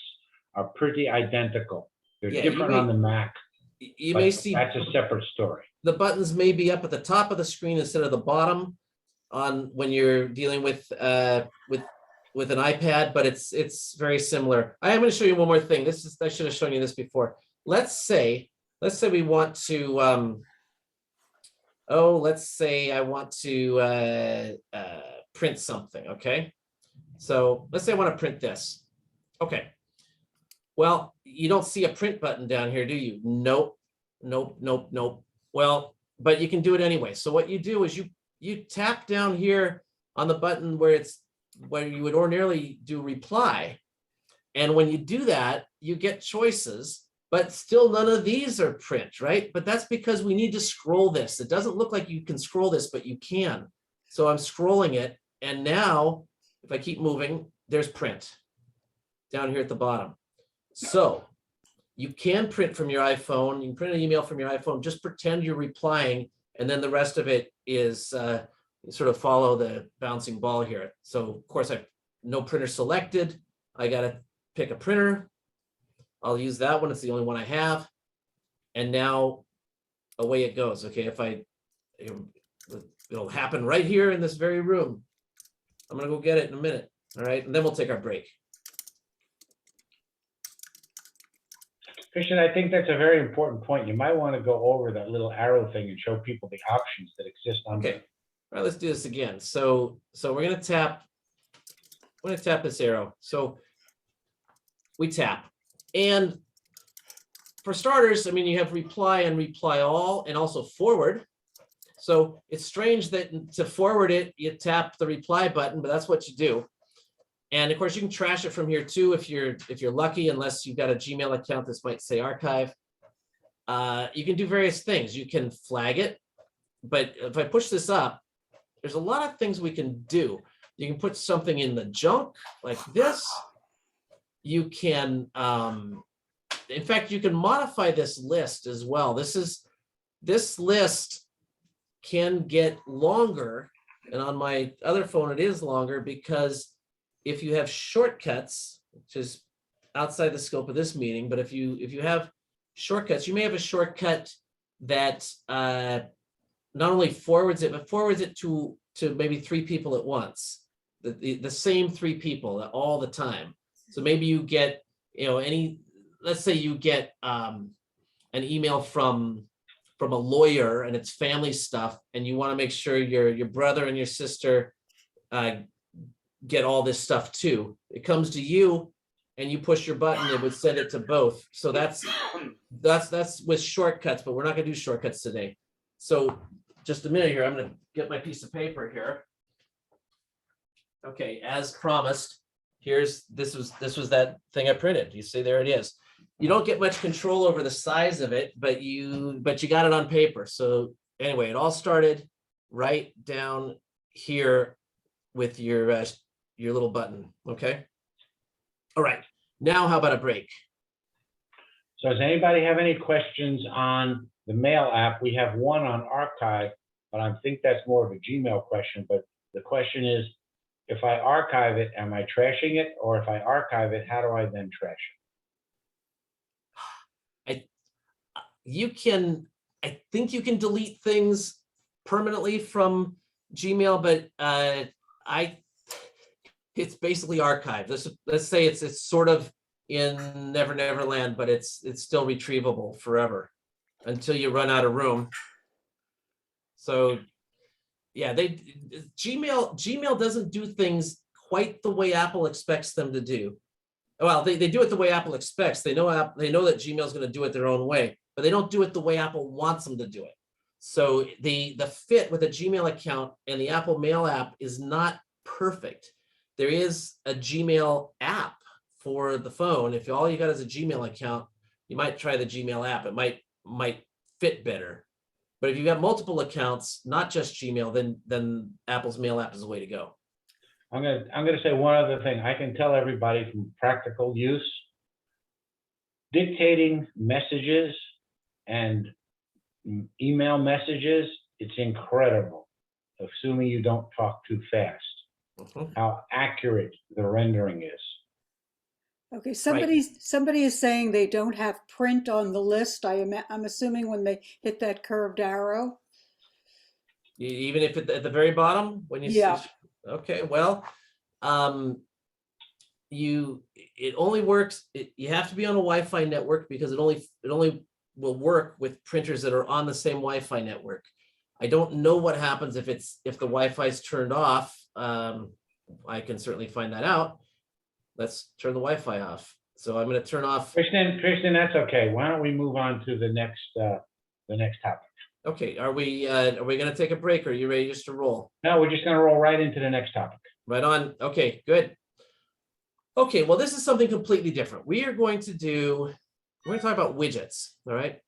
are pretty identical. They're different on the Mac. You may see that's a separate story. The buttons may be up at the top of the screen instead of the bottom on when you're dealing with an iPad, but it's very similar. I am going to show you one more thing. I should have shown you this before. Let's say we want to let's say I want to print something. Okay, so let's say I want to print this. Okay, well, you don't see a print button down here, do you? Nope. Well, but you can do it anyway. So what you do is you tap down here on the button where you would ordinarily do reply. And when you do that, you get choices, but still none of these are print, right? But that's because we need to scroll this. It doesn't look like you can scroll this, but you can. So I'm scrolling it. And now if I keep moving, there's print down here at the bottom. So you can print from your iPhone. You can print an email from your iPhone. Just pretend you're replying, and then the rest of it is sort of follow the bouncing ball here. So of course, I've no printer selected. I got to pick a printer. I'll use that one. It's the only one I have. And now away it goes. Okay, it'll happen right here in this very room. I'm gonna go get it in a minute. All right, and then we'll take our break. Christian, I think that's a very important point. You might want to go over that little arrow thing and show people the options that exist on Okay, all right, let's do this again. So we're gonna tap this arrow. So we tap, and for starters, I mean, you have reply and reply all, and also forward. So it's strange that to forward it, you tap the reply button, but that's what you do. And of course, you can trash it from here too if you're lucky, unless you've got a Gmail account. This might say archive. You can do various things. You can flag it, but if I push this up, there's a lot of things we can do. You can put something in the junk like this. You can, in fact, you can modify this list as well. This list can get longer, and on my other phone it is longer, because if you have shortcuts, which is outside the scope of this meeting, but if you have shortcuts, you may have a shortcut that not only forwards it, but forwards it to maybe 3 people at once, the same 3 people all the time. So maybe you get, let's say you get an email from a lawyer and it's family stuff, and you want to make sure your brother and your sister get all this stuff too. It comes to you and you push your button, it would send it to both. So that's with shortcuts, but we're not gonna do shortcuts today. So just a minute here, I'm gonna get my piece of paper here. Okay, as promised, this was that thing I printed. You see, there it is. You don't get much control over the size of it, but you got it on paper. So anyway, it all started right down here with your little button. Okay. All right. Now, how about a break? So does anybody have any questions on the mail app? We have one on archive, but I think that's more of a Gmail question. But the question is, if I archive it, am I trashing it? Or if I archive it, how do I then trash it? I think you can delete things permanently from Gmail, but it's basically archived. Let's say it's sort of in Never Never Land, but it's still retrievable forever until you run out of room. So yeah, Gmail doesn't do things quite the way Apple expects them to do. Well, they do it the way Apple expects. They know that Gmail is going to do it their own way, but they don't do it the way Apple wants them to do it. So the fit with a Gmail account and the Apple Mail app is not perfect. There is a Gmail app for the phone. If all you got is a Gmail account, you might try the Gmail app. It might fit better. But if you've got multiple accounts, not just Gmail, then Apple's Mail app is the way to go. I'm gonna say one other thing. I can tell everybody from practical use, dictating messages and email messages, it's incredible, assuming you don't talk too fast, how accurate the rendering is. Okay, somebody is saying they don't have print on the list. I'm assuming when they hit that curved arrow. Even if at the very bottom, when you Yeah. Okay, well, it only works. You have to be on a Wi-Fi network, because it only will work with printers that are on the same Wi-Fi network. I don't know what happens if the Wi-Fi is turned off. I can certainly find that out. Let's turn the Wi-Fi off. So I'm going to turn off. Kristen, that's okay. Why don't we move on to the next topic? Okay, are we going to take a break, or are you ready just to roll? No, we're just going to roll right into the next topic. Right on. Okay, good. Okay, well, this is something completely different. We're going to talk about widgets. All right.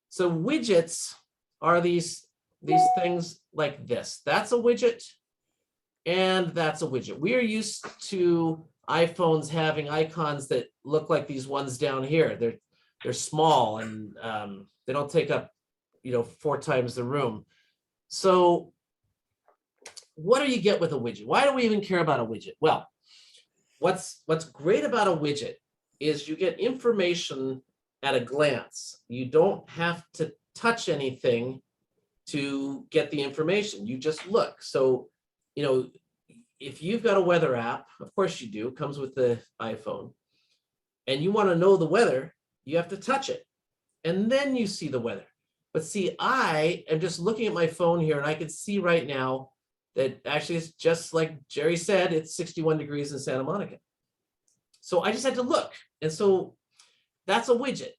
So widgets are these things like this. That's a widget, and that's a widget. We are used to iPhones having icons that look like these ones down here. They're small, and they don't take up 4 times the room. So what do you get with a widget? Why do we even care about a widget? Well, what's great about a widget is you get information at a glance. You don't have to touch anything to get the information. You just look. So, if you've got a weather app, of course you do, it comes with the iPhone, and you want to know the weather, you have to touch it, and then you see the weather. But see, I am just looking at my phone here, and I can see right now that actually it's just like Jerry said, it's 61 degrees in Santa Monica. So I just had to look. And so that's a widget.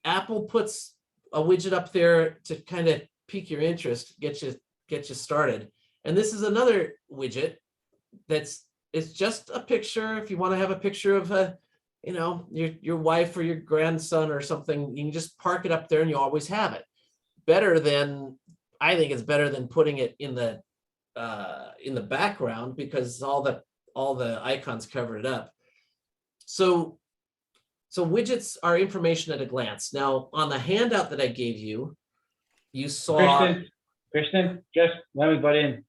Apple puts a widget up there to kind of pique your interest, get you started. And this is another widget that's it's just a picture. If you want to have a picture of your wife or your grandson or something, you can just park it up there and you always have it. I think it's better than putting it in the background, because all the icons cover it up. So widgets are information at a glance. Now, on the handout that I gave you, you saw. Kristen, just let me butt in.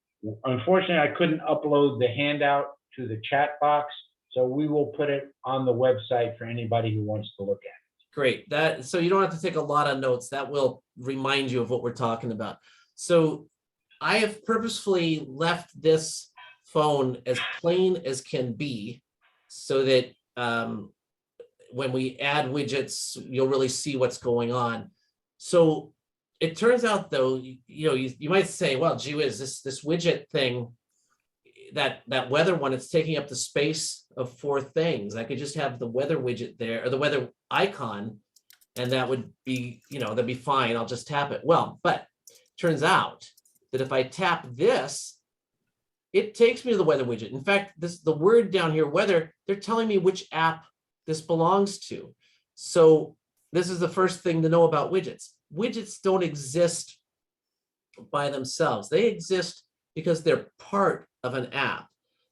Unfortunately, I couldn't upload the handout to the chat box, so we will put it on the website for anybody who wants to look at it. Great. So you don't have to take a lot of notes. That will remind you of what we're talking about. So I have purposefully left this phone as plain as can be, so that when we add widgets, you'll really see what's going on. So it turns out, though, you might say, well, gee whiz, this widget thing, that weather one, it's taking up the space of 4 things. I could just have the weather widget there, or the weather icon, and that would be, that'd be fine. I'll just tap it. Well, but turns out that if I tap this, it takes me to the weather widget. In fact, the word down here, weather, they're telling me which app this belongs to. So this is the first thing to know about widgets. Widgets don't exist by themselves. They exist because they're part of an app.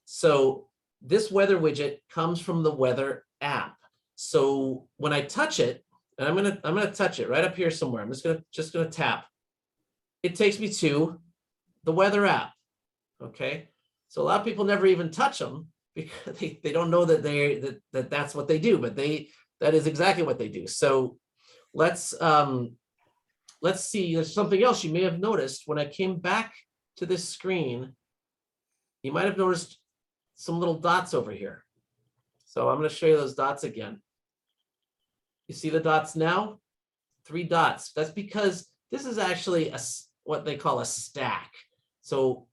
So this weather widget comes from the weather app. So when I touch it, and I'm gonna touch it right up here somewhere. I'm just gonna tap. It takes me to the weather app. Okay. So a lot of people never even touch them because they don't know that that's what they do, but that is exactly what they do. So let's see. There's something else you may have noticed when I came back to this screen. You might have noticed some little dots over here. So I'm going to show you those dots again. You see the dots now? 3 dots. That's because this is actually what they call a stack. So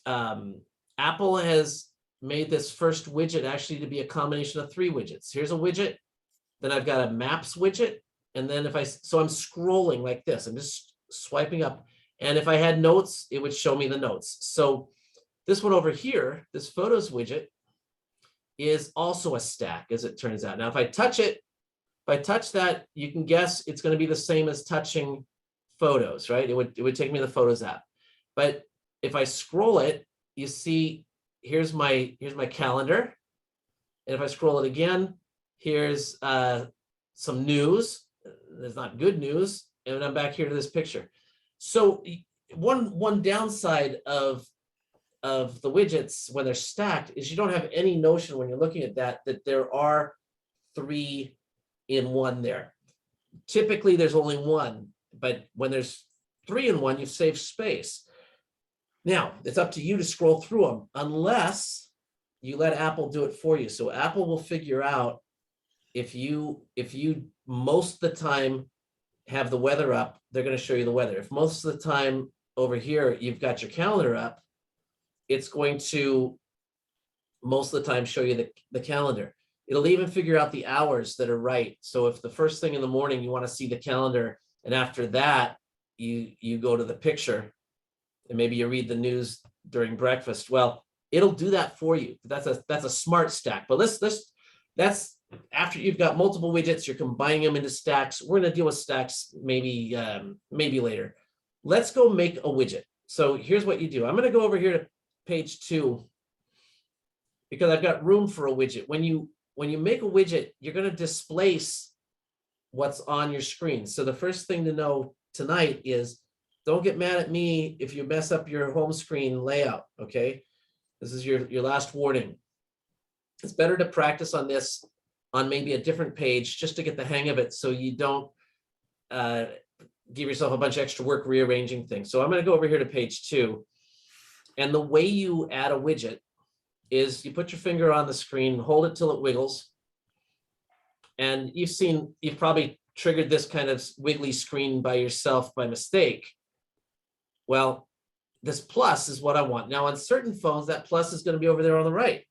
Apple has made this first widget actually to be a combination of 3 widgets. Here's a widget. Then I've got a Maps widget. And then I'm scrolling like this. I'm just swiping up. And if I had notes, it would show me the notes. So this one over here, this Photos widget, is also a stack, as it turns out. Now, if I touch that, you can guess it's going to be the same as touching Photos, right? It would take me to the Photos app. But if I scroll it, you see here's my calendar. And if I scroll it again, here's some news. There's not good news. And I'm back here to this picture. So one downside of the widgets when they're stacked is you don't have any notion when you're looking at that there are 3 in 1 there. Typically there's only 1, but when there's 3 in 1, you save space. Now it's up to you to scroll through them unless you let Apple do it for you. So Apple will figure out if you most of the time have the weather up, they're going to show you the weather. If most of the time over here you've got your calendar up, it's going to most of the time show you the calendar. It'll even figure out the hours that are right. So if the first thing in the morning you want to see the calendar, and after that you go to the picture, and maybe you read the news during breakfast, well, it'll do that for you. That's a smart stack. But that's after you've got multiple widgets, you're combining them into stacks. We're going to deal with stacks maybe later. Let's go make a widget. So here's what you do. I'm going to go over here to page 2 because I've got room for a widget. When you make a widget, you're going to displace what's on your screen. So the first thing to know tonight is don't get mad at me if you mess up your home screen layout. Okay, this is your last warning. It's better to practice on this on maybe a different page just to get the hang of it, so you don't give yourself a bunch of extra work rearranging things. So I'm going to go over here to page 2. And the way you add a widget is you put your finger on the screen, hold it till it wiggles. And you've probably triggered this kind of wiggly screen by yourself by mistake. Well, this plus is what I want. Now on certain phones, that plus is going to be over there on the right.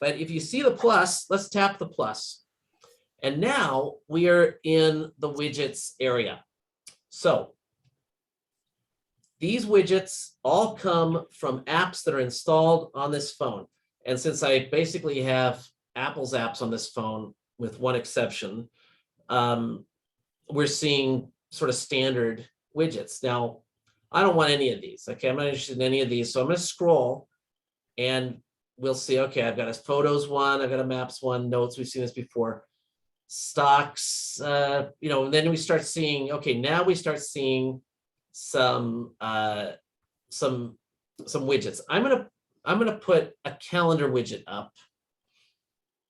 But if you see the plus, let's tap the plus. And now we are in the widgets area. So these widgets all come from apps that are installed on this phone. And since I basically have Apple's apps on this phone, with one exception, we're seeing sort of standard widgets. Now, I don't want any of these. Okay, I'm not interested in any of these. So I'm going to scroll and we'll see, okay, I've got a photos one, I've got a maps one, notes, we've seen this before, stocks, and then we start seeing, okay, now we start seeing some widgets. I'm gonna put a calendar widget up.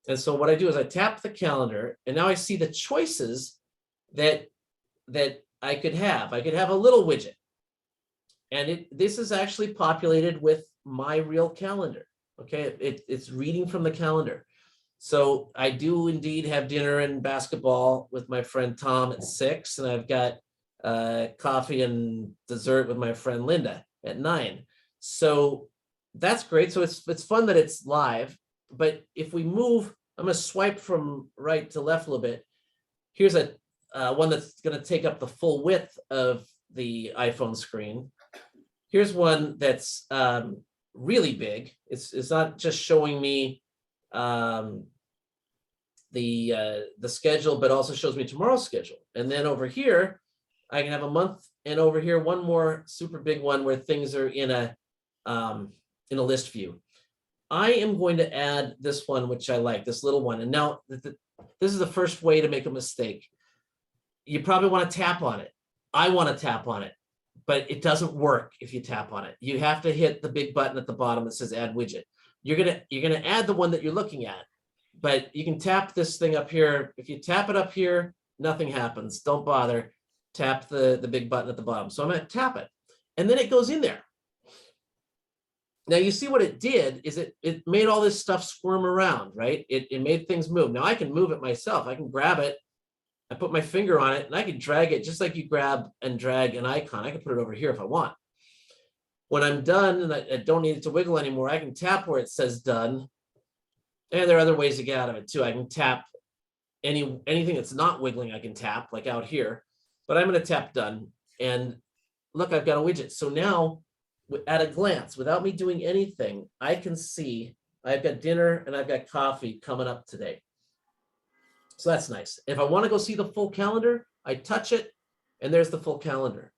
And so what I do is I tap the calendar and now I see the choices that I could have. I could have a little widget. And this is actually populated with my real calendar. Okay, it's reading from the calendar. So I do indeed have dinner and basketball with my friend Tom at 6, and I've got coffee and dessert with my friend Linda at 9. So that's great. So it's fun that it's live. But if we move, I'm going to swipe from right to left a little bit. Here's a one that's going to take up the full width of the iPhone screen. Here's one that's really big. It's not just showing me the schedule, but also shows me tomorrow's schedule. And then over here, I can have a month, and over here, one more super big one where things are in a list view. I am going to add this one, which I like, this little one. And now this is the first way to make a mistake. You probably want to tap on it. I want to tap on it, but it doesn't work if you tap on it. You have to hit the big button at the bottom that says add widget. You're gonna add the one that you're looking at, but you can tap this thing up here. If you tap it up here, nothing happens. Don't bother. Tap the big button at the bottom. So I'm gonna tap it, and then it goes in there. Now you see what it did is it made all this stuff squirm around, right? It made things move. Now I can move it myself. I can grab it. I put my finger on it and I can drag it just like you grab and drag an icon. I can put it over here if I want. When I'm done and I don't need it to wiggle anymore, I can tap where it says done. And there are other ways to get out of it too. I can tap anything that's not wiggling, I can tap, like out here. But I'm going to tap done. And look, I've got a widget. So now at a glance, without me doing anything, I can see I've got dinner and I've got coffee coming up today. So that's nice. If I want to go see the full calendar, I touch it and there's the full calendar.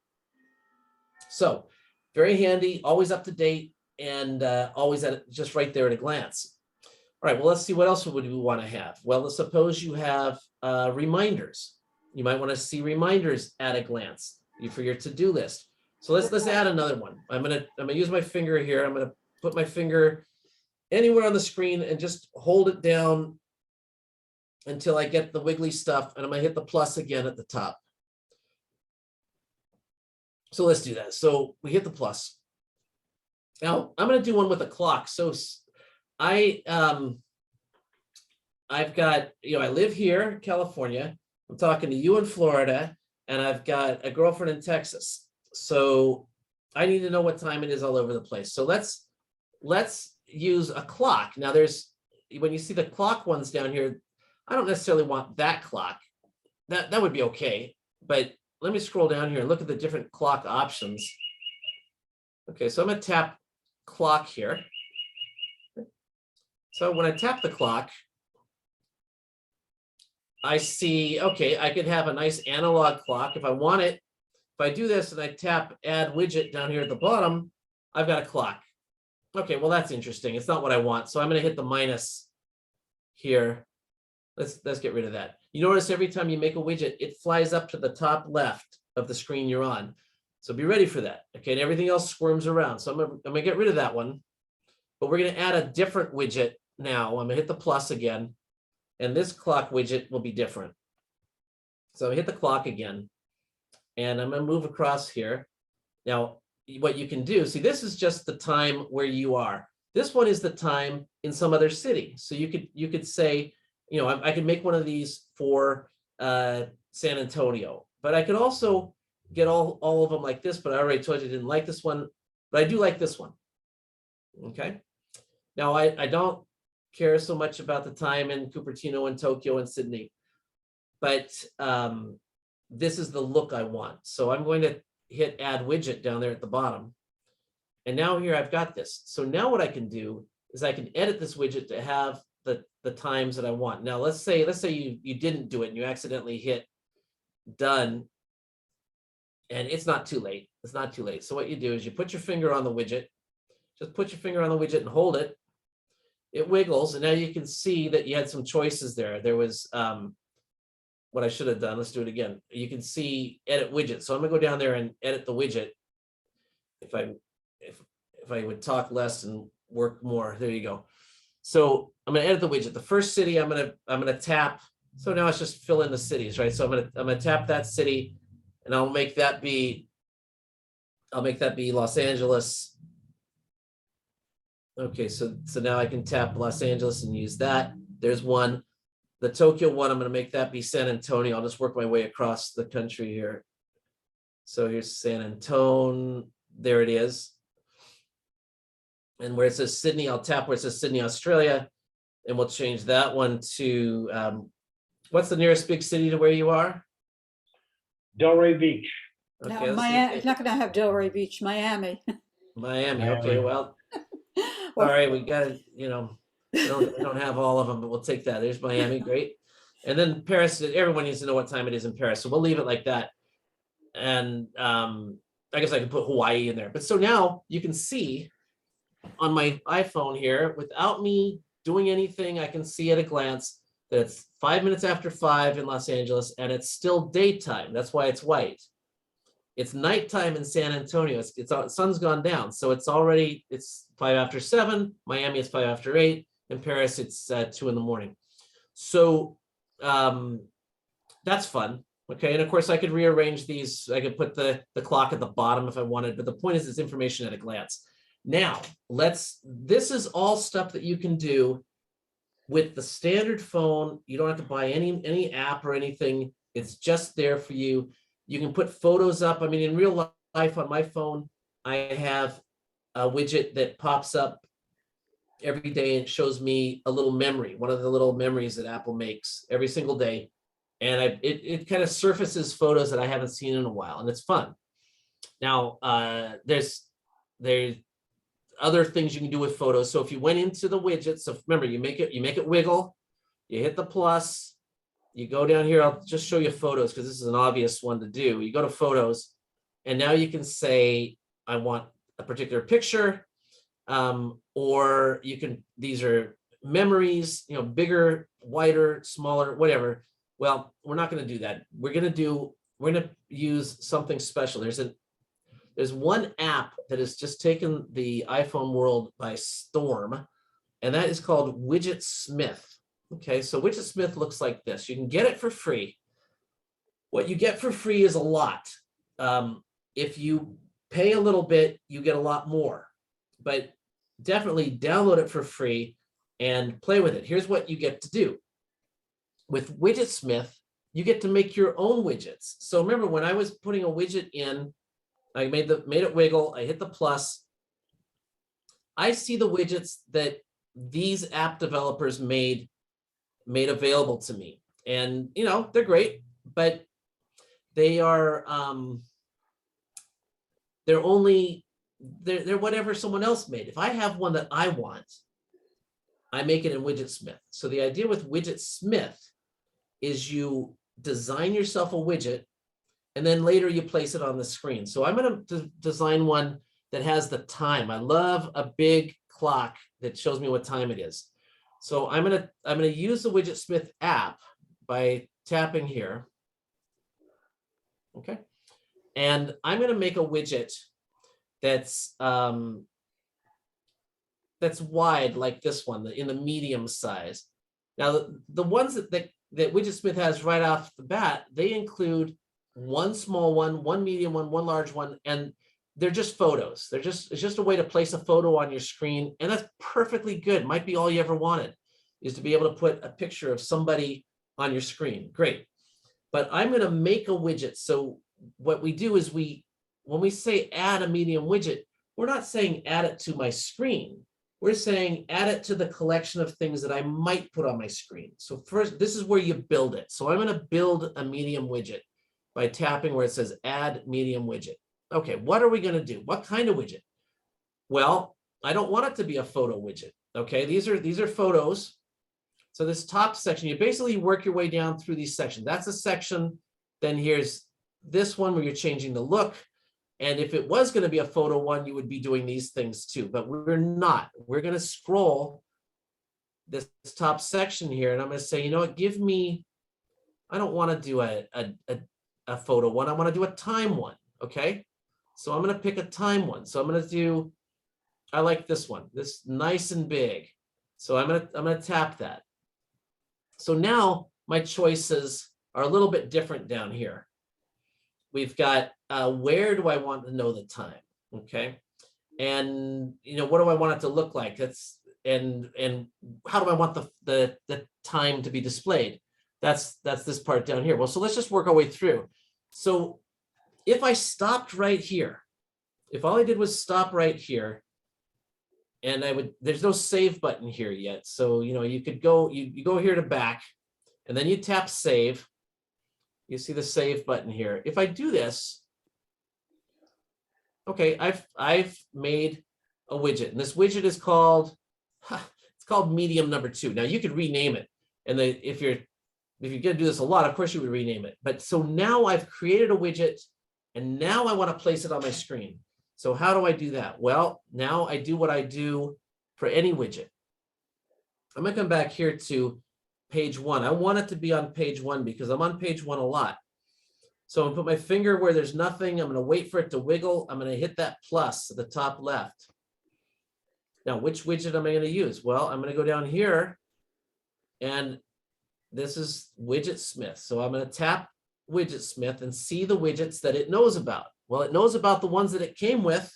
So very handy, always up to date, and always just right there at a glance. All right, well, let's see what else would we want to have. Well, let's suppose you have reminders. You might want to see reminders at a glance for your to-do list. So let's add another one. I'm gonna use my finger here. I'm gonna put my finger anywhere on the screen and just hold it down until I get the wiggly stuff, and I'm gonna hit the plus again at the top. So let's do that. So we hit the plus. Now I'm gonna do one with a clock. So I've got, I live here in California. I'm talking to you in Florida, and I've got a girlfriend in Texas. So I need to know what time it is all over the place. So let's use a clock. Now when you see the clock ones down here, I don't necessarily want that clock. That would be okay. But let me scroll down here and look at the different clock options. Okay, so I'm gonna tap clock here. So when I tap the clock, I see, okay, I could have a nice analog clock if I want it. If I do this and I tap add widget down here at the bottom, I've got a clock. Okay, well, that's interesting. It's not what I want. So I'm going to hit the minus here. Let's get rid of that. You notice every time you make a widget, it flies up to the top left of the screen you're on. So be ready for that. Okay, and everything else squirms around. So I'm gonna get rid of that one. But we're going to add a different widget now. I'm going to hit the plus again. And this clock widget will be different. So I hit the clock again. And I'm going to move across here. Now, what you can do, see, this is just the time where you are. This one is the time in some other city. So you could say, I could make one of these for San Antonio, but I could also get all of them like this, but I already told you I didn't like this one, but I do like this one. Okay. Now, I don't care so much about the time in Cupertino and Tokyo and Sydney, but this is the look I want. So I'm going to hit add widget down there at the bottom. And now here I've got this. So now what I can do is I can edit this widget to have the times that I want. Now, let's say you didn't do it and you accidentally hit done, and it's not too late. It's not too late. So what you do is you put your finger on the widget, just put your finger on the widget and hold it. It wiggles, and now you can see that you had some choices there. There was what I should have done. Let's do it again. You can see edit widget. So I'm gonna go down there and edit the widget. If I would talk less and work more, there you go. So I'm gonna edit the widget. The first city I'm gonna tap. So now it's just fill in the cities, right? So I'm gonna tap that city, and I'll make that be Los Angeles. Okay, so now I can tap Los Angeles and use that. There's one. The Tokyo one, I'm gonna make that be San Antonio. I'll just work my way across the country here. So here's San Antonio. There it is. And where it says Sydney, I'll tap where it says Sydney, Australia, and we'll change that one to, what's the nearest big city to where you are? Delray Beach. No, Okay, let's see Miami, if it's not going to have Delray Beach, Miami. Miami, okay, well, all Well, right, we got it, we don't have all of them, but we'll take that. There's Miami, great. And then Paris, everyone needs to know what time it is in Paris, so we'll leave it like that. And I guess I can put Hawaii in there. But so now you can see on my iPhone here, without me doing anything, I can see at a glance that it's 5 minutes after 5 in Los Angeles, and it's still daytime. That's why it's white. It's nighttime in San Antonio. Sun's gone down, so it's 5 after 7. Miami is 5 after 8. In Paris, it's 2 in the morning. So that's fun. Okay, and of course I could rearrange these. I could put the clock at the bottom if I wanted, but the point is it's information at a glance. Now, this is all stuff that you can do with the standard phone. You don't have to buy any app or anything. It's just there for you. You can put photos up. I mean, in real life on my phone, I have a widget that pops up every day and shows me a little memory, one of the little memories that Apple makes every single day. And it kind of surfaces photos that I haven't seen in a while, and it's fun. Now, there's other things you can do with photos. So if you went into the widget, so remember, you make it wiggle, you hit the plus, you go down here. I'll just show you photos because this is an obvious one to do. You go to photos, and now you can say, I want a particular picture, or you can, these are memories, bigger, wider, smaller, whatever. Well, we're not going to do that. We're going to use something special. There's one app that has just taken the iPhone world by storm, and that is called Widgetsmith. Okay, so Widgetsmith looks like this. You can get it for free. What you get for free is a lot. If you pay a little bit, you get a lot more. But definitely download it for free and play with it. Here's what you get to do. With Widgetsmith, you get to make your own widgets. So remember, when I was putting a widget in, I made it wiggle, I hit the plus. I see the widgets that these app developers made available to me. And they're great, but they are they're whatever someone else made. If I have one that I want, I make it in Widgetsmith. So the idea with Widgetsmith is you design yourself a widget, and then later you place it on the screen. So I'm going to design one that has the time. I love a big clock that shows me what time it is. So I'm going to use the Widgetsmith app by tapping here. Okay. And I'm going to make a widget that's wide, like this one, in the medium size. Now, the ones that Widgetsmith has right off the bat, they include one small one, one medium one, one large one, and they're just photos. It's just a way to place a photo on your screen, and that's perfectly good. Might be all you ever wanted, is to be able to put a picture of somebody on your screen. Great. But I'm going to make a widget. So what we do is when we say add a medium widget, we're not saying add it to my screen. We're saying add it to the collection of things that I might put on my screen. So first, this is where you build it. So I'm going to build a medium widget by tapping where it says add medium widget. Okay, what are we going to do? What kind of widget? Well, I don't want it to be a photo widget. Okay, these are photos. So this top section, you basically work your way down through these sections. That's a section. Then here's this one where you're changing the look. And if it was going to be a photo one, you would be doing these things too, but we're not. We're going to scroll this top section here, and I'm going to say, you know what, give me, I don't want to do a photo one. I want to do a time one. Okay. So I'm going to pick a time one. So I'm going to do, I like this one, this nice and big. So I'm going to tap that. So now my choices are a little bit different down here. We've got where do I want to know the time? Okay. And you know, what do I want it to look like? That's and how do I want the time to be displayed? That's this part down here. Well, so let's just work our way through. So if I stopped right here, if all I did was stop right here, and there's no save button here yet. So, you know, you could go, you go here to back, and then you tap save. You see the save button here. If I do this, okay, I've made a widget, and this widget is called, it's called medium number 2. Now you could rename it, and if you're gonna do this a lot, of course you would rename it. But so now I've created a widget, and now I want to place it on my screen. So how do I do that? Well, now I do what I do for any widget. I'm gonna come back here to page 1. I want it to be on page 1 because I'm on page 1 a lot. So I'm gonna put my finger where there's nothing. I'm gonna wait for it to wiggle. I'm gonna hit that plus at the top left. Now, which widget am I gonna use? Well, I'm gonna go down here, and this is Widgetsmith. So I'm gonna tap Widgetsmith and see the widgets that it knows about. Well, it knows about the ones that it came with,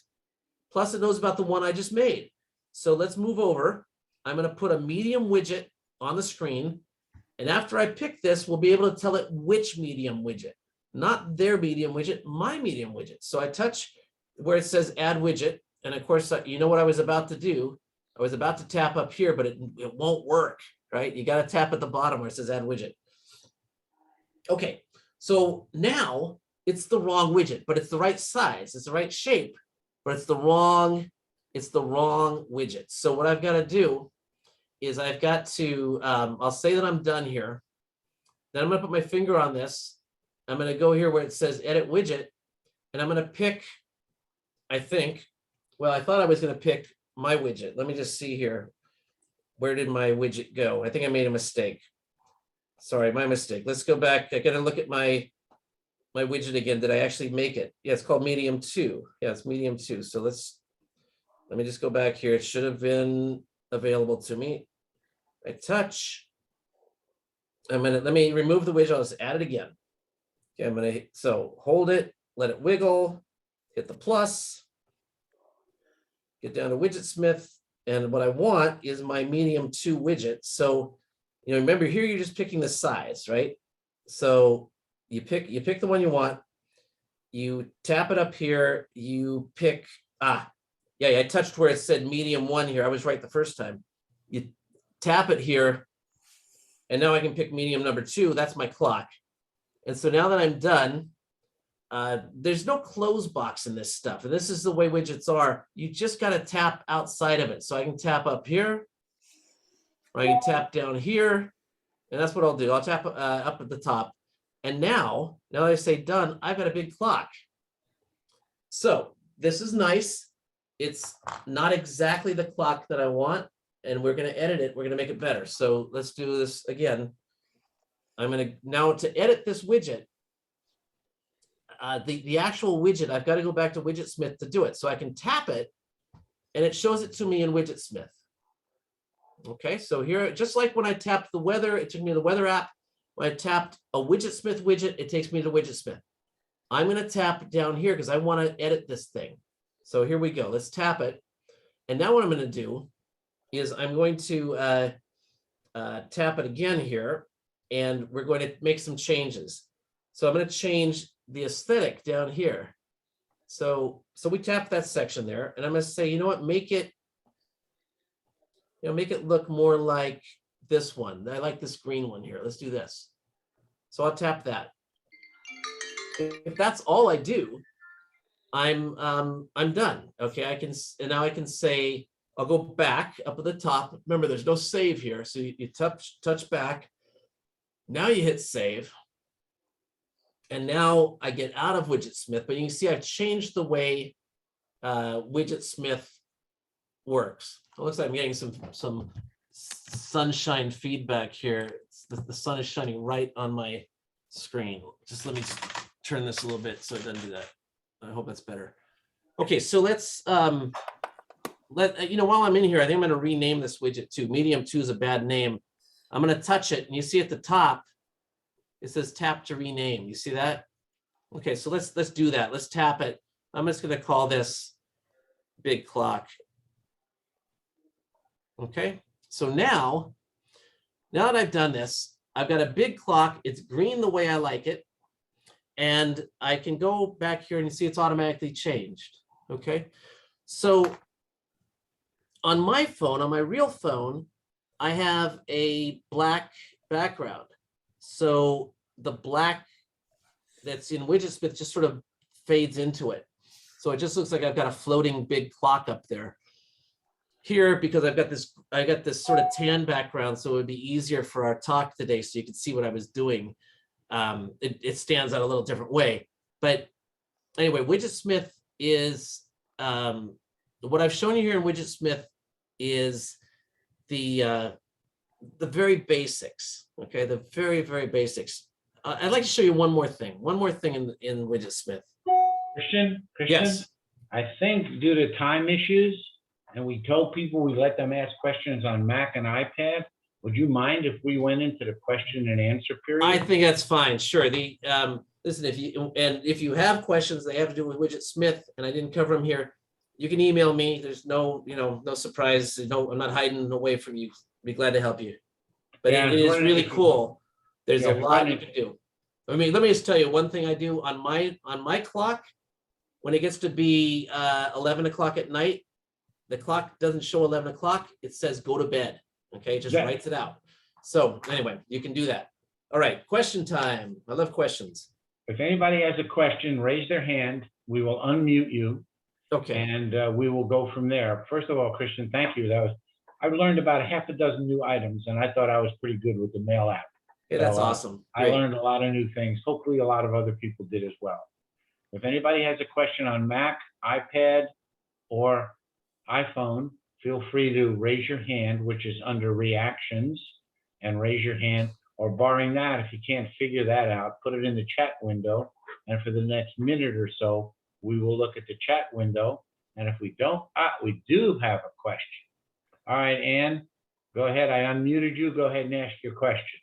plus it knows about the one I just made. So let's move over. I'm gonna put a medium widget on the screen. And after I pick this, we'll be able to tell it which medium widget, not their medium widget, my medium widget. So I touch where it says add widget. And of course, you know what I was about to do? I was about to tap up here, but it won't work, right? You got to tap at the bottom where it says add widget. Okay, so now it's the wrong widget, but it's the right size. It's the right shape, but it's the wrong widget. So what I've got to do is I've got to, I'll say that I'm done here. Then I'm gonna put my finger on this. I'm gonna go here where it says edit widget, and I'm gonna pick, I think, well, I thought I was gonna pick my widget. Let me just see here. Where did my widget go? I think I made a mistake. Sorry, my mistake. Let's go back. I gotta look at my widget again. Did I actually make it? Yeah, it's called medium 2. Yeah, it's medium 2. So let me just go back here. It should have been available to me. I touch. Let me remove the widget. I'll just add it again. Okay, so hold it, let it wiggle, hit the plus, get down to Widgetsmith, and what I want is my medium 2 widget. So, you know, remember here you're just picking the size, right? So you pick the one you want, you tap it up here, you pick, yeah, I touched where it said medium 1 here. I was right the first time. You tap it here, and now I can pick medium number 2. That's my clock. And so now that I'm done, there's no close box in this stuff. And this is the way widgets are. You just got to tap outside of it. So I can tap up here, or I can tap down here. And that's what I'll do. I'll tap up at the top. And now that I say done, I've got a big clock. So this is nice. It's not exactly the clock that I want, and we're going to edit it. We're going to make it better. So let's do this again. I'm going to now to edit this widget. The actual widget, I've got to go back to Widgetsmith to do it. So I can tap it, and it shows it to me in Widgetsmith. Okay, so here, just like when I tapped the weather, it took me to the weather app. When I tapped a Widgetsmith widget, it takes me to Widgetsmith. I'm going to tap down here because I want to edit this thing. So here we go. Let's tap it. And now what I'm going to do is I'm going to tap it again here, and we're going to make some changes. So I'm going to change the aesthetic down here. So we tap that section there, and I'm going to say, you know what, make it look more like this one. I like this green one here. Let's do this. So I'll tap that. If that's all I do, I'm done. Okay, and now I can say I'll go back up at the top. Remember, there's no save here. So you touch back. Now you hit save. And now I get out of Widgetsmith, but you can see I've changed the way Widgetsmith works. It looks like I'm getting some sunshine feedback here. The sun is shining right on my screen. Just let me turn this a little bit so it doesn't do that. I hope that's better. Okay, so let's while I'm in here, I think I'm going to rename this widget too. Medium 2 is a bad name. I'm going to touch it, and you see at the top it says tap to rename. You see that? Okay, so let's do that. Let's tap it. I'm just going to call this big clock. Okay, so now that I've done this, I've got a big clock. It's green the way I like it. And I can go back here and you see it's automatically changed. Okay, so on my phone, on my real phone, I have a black background. So the black that's in Widgetsmith just sort of fades into it. So it just looks like I've got a floating big clock up there. Here, because I got this sort of tan background, so it would be easier for our talk today so you could see what I was doing. It stands out a little different way. But anyway, Widgetsmith is, what I've shown you here in Widgetsmith is the very basics, okay? The very, very basics. I'd like to show you one more thing in Widgetsmith. Christian? Yes. I think due to time issues, and we told people we let them ask questions on Mac and iPad, would you mind if we went into the question and answer period? I think that's fine. Sure. Listen, if you have questions they have to do with Widgetsmith and I didn't cover them here, you can email me. There's no surprise. No, I'm not hiding away from you. Be glad to help you. But Yeah, it is really cool. There's a lot you can do. I mean, let me just tell you one thing I do on my clock. When it gets to be 11 o'clock at night, the clock doesn't show 11 o'clock. It says go to bed. Okay, it just writes it out. So anyway, you can do that. All right, question time. I love questions. If anybody has a question, raise their hand. We will unmute you. Okay. And we will go from there. First of all, Christian, thank you. I've learned about a half a dozen new items, and I thought I was pretty good with the mail app. Yeah, that's awesome. I learned a lot of new things. Hopefully, a lot of other people did as well. If anybody has a question on Mac, iPad, or iPhone, feel free to raise your hand, which is under reactions, and raise your hand. Or barring that, if you can't figure that out, put it in the chat window. And for the next minute or so, we will look at the chat window. And if we don't, we do have a question. All right, Ann, go ahead. I unmuted you. Go ahead and ask your question.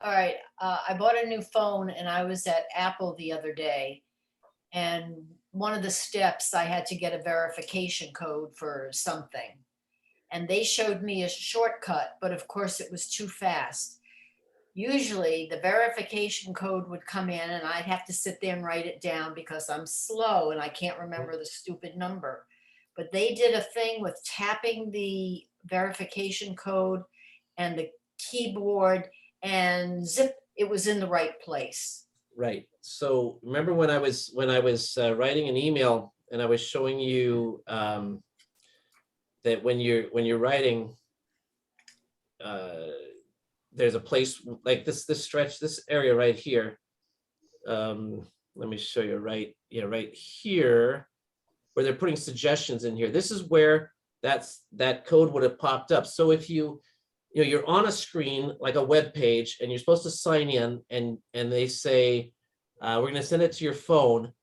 All right, I bought a new phone and I was at Apple the other day. And one of the steps, I had to get a verification code for something. And they showed me a shortcut, but of course it was too fast. Usually the verification code would come in and I'd have to sit there and write it down because I'm slow and I can't remember the stupid number. But they did a thing with tapping the verification code and the keyboard and zip, it was in the right place. Right. So remember when I was writing an email and I was showing you that when you're writing, there's a place like this stretch, this area right here. Let me show you right here where they're putting suggestions in here. This is where that code would have popped up. So if you're on a screen like a web page and you're supposed to sign in and they say, we're going to send it to your phone.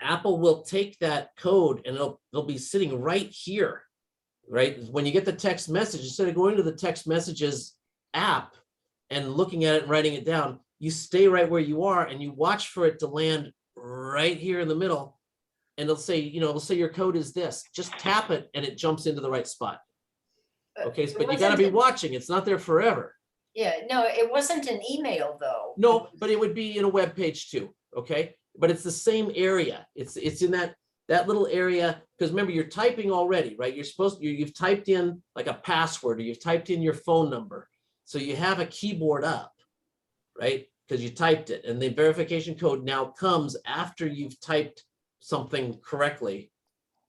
Apple will take that code and it'll be sitting right here, right? When you get the text message, instead of going to the text messages app and looking at it and writing it down, you stay right where you are and you watch for it to land right here in the middle. And it'll say, your code is this. Just tap it and it jumps into the right spot. Okay, but you got to be watching. It's not there forever. Yeah, no, it wasn't an email though. No, but it would be in a web page too. Okay, but it's the same area. It's in that little area, because remember, you're typing already, right? You've typed in like a password or you've typed in your phone number. So you have a keyboard up, right? Because you typed it, and the verification code now comes after you've typed something correctly.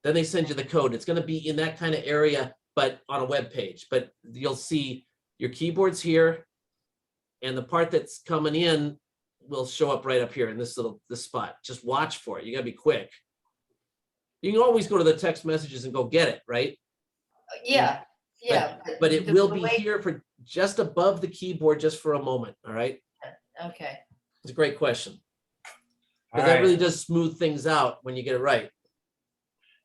then they send you the code. It's going to be in that kind of area, but on a web page. But you'll see your keyboards here, and the part that's coming in will show up right up here in this spot. Just watch for it. You got to be quick. You can always go to the text messages and go get it, right? Yeah, yeah. But it the- will the be way- here for just above the keyboard, just for a moment. All right. Okay. It's a great question. All Because that really right, does smooth things out when you get it right.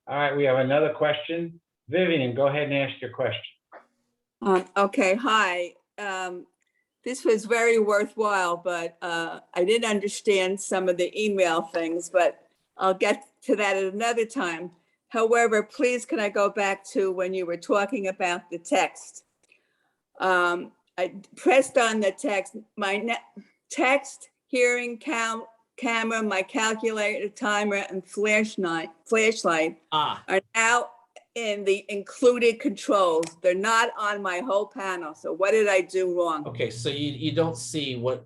all right, we have another question. Vivian, go ahead and ask your question. Okay, hi. This was very worthwhile, but I didn't understand some of the email things, but I'll get to that at another time. However, please, can I go back to when you were talking about the text? I pressed on the text, text, hearing, camera, my calculator, timer, and flashlight Ah, are now in the included controls. They're not on my whole panel. So what did I do wrong? okay. So you don't see what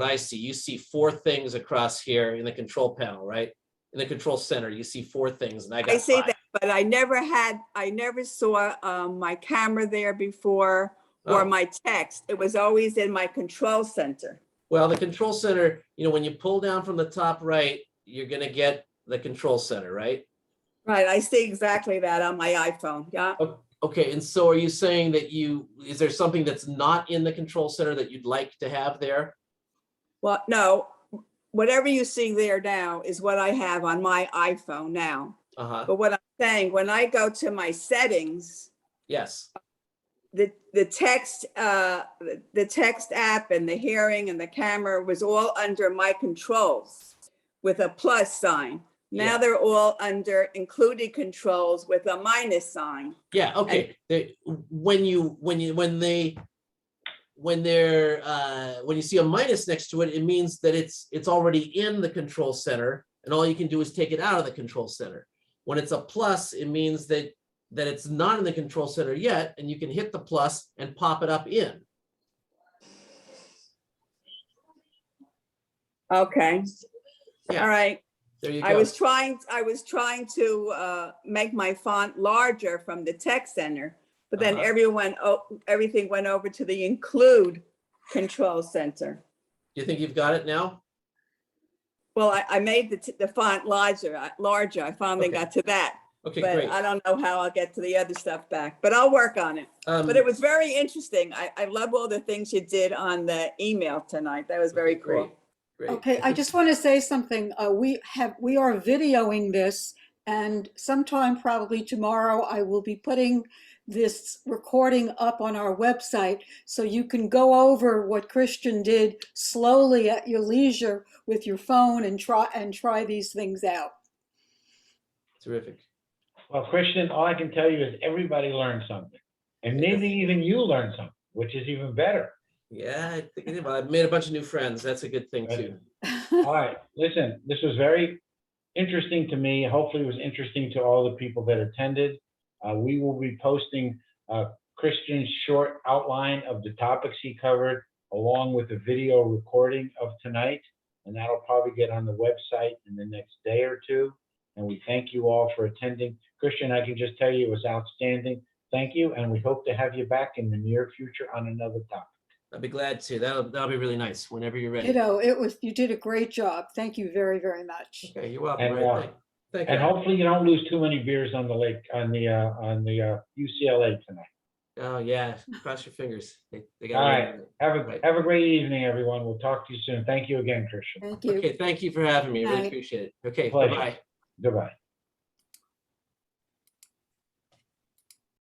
I see. You see 4 things across here in the control panel, right? In the control center, you see 4 things, and I got I see 5. that, but I never saw my camera there before or Oh. my text. It was always in my control center. Well, the control center, when you pull down from the top right, you're gonna get the control center, right? Right, I see exactly that on my iPhone, yeah. Okay, and so are you saying that is there something that's not in the control center that you'd like to have there? Well, no, whatever you see there now is what I have on my iPhone now. Uh-huh, But what I'm saying, when I go to my settings, yes. the text app and the hearing and the camera was all under my controls with a plus sign. Now Yeah. they're all under included controls with a minus sign. Yeah, okay. When you see a minus next to it, it means that it's already in the control center, and all you can do is take it out of the control center. When it's a plus, it means that it's not in the control center yet, and you can hit the plus and pop it up in. Okay. Yeah. All right. There you go. I was trying to make my font larger from the text center, but then everything went over to the include control center. Do you think you've got it now? Well, I made the font larger. I finally Okay. got to that, Okay, but great. I don't know how I'll get to the other stuff back, but I'll work on it. But it was very interesting. I love all the things you did on the email tonight. That was very great, cool. great. Okay, I just want to say something. We are videoing this, and sometime probably tomorrow, I will be putting this recording up on our website, so you can go over what Christian did slowly at your leisure with your phone and try these things out. Terrific. Well, Christian, all I can tell you is everybody learned something. And maybe even you learned something, which is even better. Yeah, I think I did. Well, I've made a bunch of new friends. That's a good thing too. All right, listen, this was very interesting to me. Hopefully it was interesting to all the people that attended. We will be posting Christian's short outline of the topics he covered, along with a video recording of tonight. And that'll probably get on the website in the next day or two. And we thank you all for attending. Christian, I can just tell you it was outstanding. Thank you, and we hope to have you back in the near future on another topic. I'd be glad to. That'll be really nice whenever you're ready. You did a great job. Thank you very, very much. Okay, you're welcome. And, Right, thank you. And hopefully you don't lose too many beers on the lake, on the UCLA tonight. Oh yeah, cross your fingers. They got All it. right, have a great evening, everyone. We'll talk to you soon. Thank you again, Christian. Thank you. Okay, thank you for having me. I really Night. appreciate it. Okay, Pleasure. bye-bye. Goodbye.